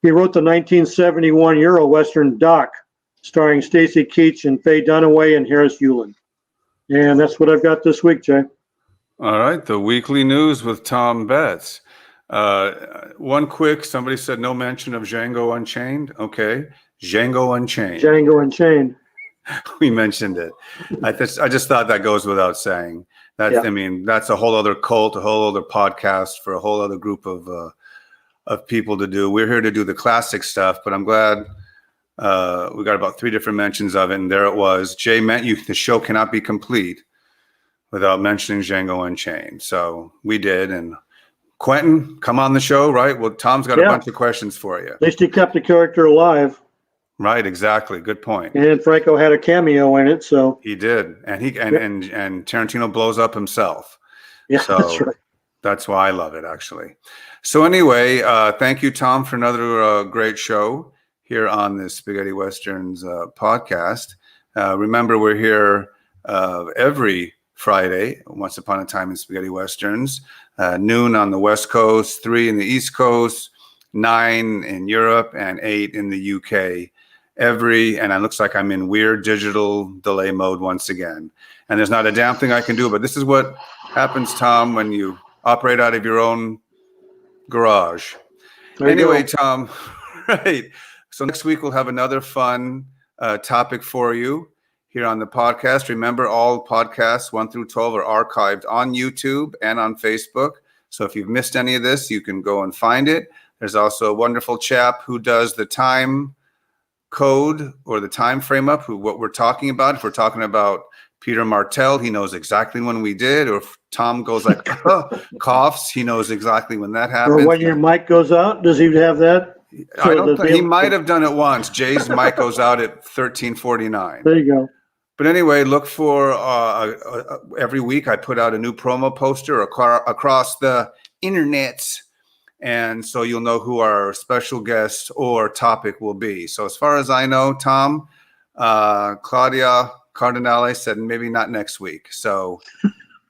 He wrote the 1971 Euro-Western Doc, starring Stacy Keach and Faye Dunaway and Harris Yulin. And that's what I've got this week, Jay. All right, the weekly news with Tom Betts. One quick, somebody said no mention of Django Unchained. Okay, Django Unchained. Django Unchained. We mentioned it. I just thought that goes without saying. That's, yeah. I mean, that's a whole other cult, a whole other podcast for a whole other group of people to do. We're here to do the classic stuff, but I'm glad we got about 3 different mentions of it, and there it was. Jay meant you. The show cannot be complete without mentioning Django Unchained. So we did, and Quentin, come on the show, right? Well, Tom's got a bunch of questions for you. At least he kept the character alive. Right, exactly. Good point. And Franco had a cameo in it, so he did, and and Tarantino blows up himself. Yeah, so that's right. That's why I love it, actually. So anyway, thank you, Tom, for another great show here on the Spaghetti Westerns podcast. Remember, we're here every Friday, Once Upon a Time in Spaghetti Westerns, noon on the West Coast, 3 in the East Coast, 9 in Europe, and 8 in the UK. And it looks like I'm in weird digital delay mode once again. And there's not a damn thing I can do, but this is what happens, Tom, when you operate out of your own garage. Anyway, Tom, right. So next week we'll have another fun topic for you here on the podcast. Remember, all podcasts 1 through 12 are archived on YouTube and on Facebook. So if you've missed any of this, you can go and find it. There's also a wonderful chap who does the time code or the time frame up, what we're talking about. If we're talking about Peter Martell, he knows exactly when we did. Or if Tom goes like coughs, he knows exactly when that happens. Or when your mic goes out, does he have that? I don't think he might have done it once. Jay's mic goes out at 13:49. There you go. But anyway, look for every week I put out a new promo poster across the internets. And so you'll know who our special guest or topic will be. So as far as I know, Tom, Claudia Cardinale said maybe not next week. So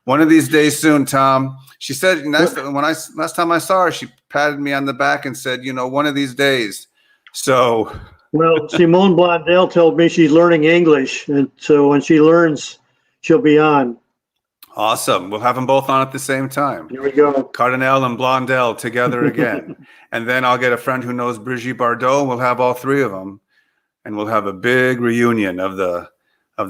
one of these days soon, Tom. She said last time I saw her, she patted me on the back and said, one of these days. So well, Simone Blondell told me she's learning English, and so when she learns, she'll be on. Awesome. We'll have them both on at the same time. Here we go. Cardinale and Blondell together again. And then I'll get a friend who knows Brigitte Bardot, and we'll have all 3 of them. And we'll have a big reunion of the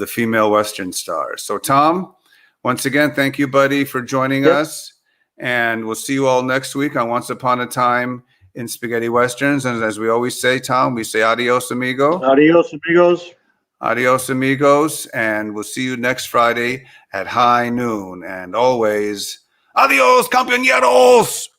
female Western stars. So, Tom, once again, thank you, buddy, for joining us. And we'll see you all next week on Once Upon a Time in Spaghetti Westerns. And as we always say, Tom, we say adios, amigo. Adios, amigos. Adios, amigos, and we'll see you next Friday at high noon. And always, adios, compañeros!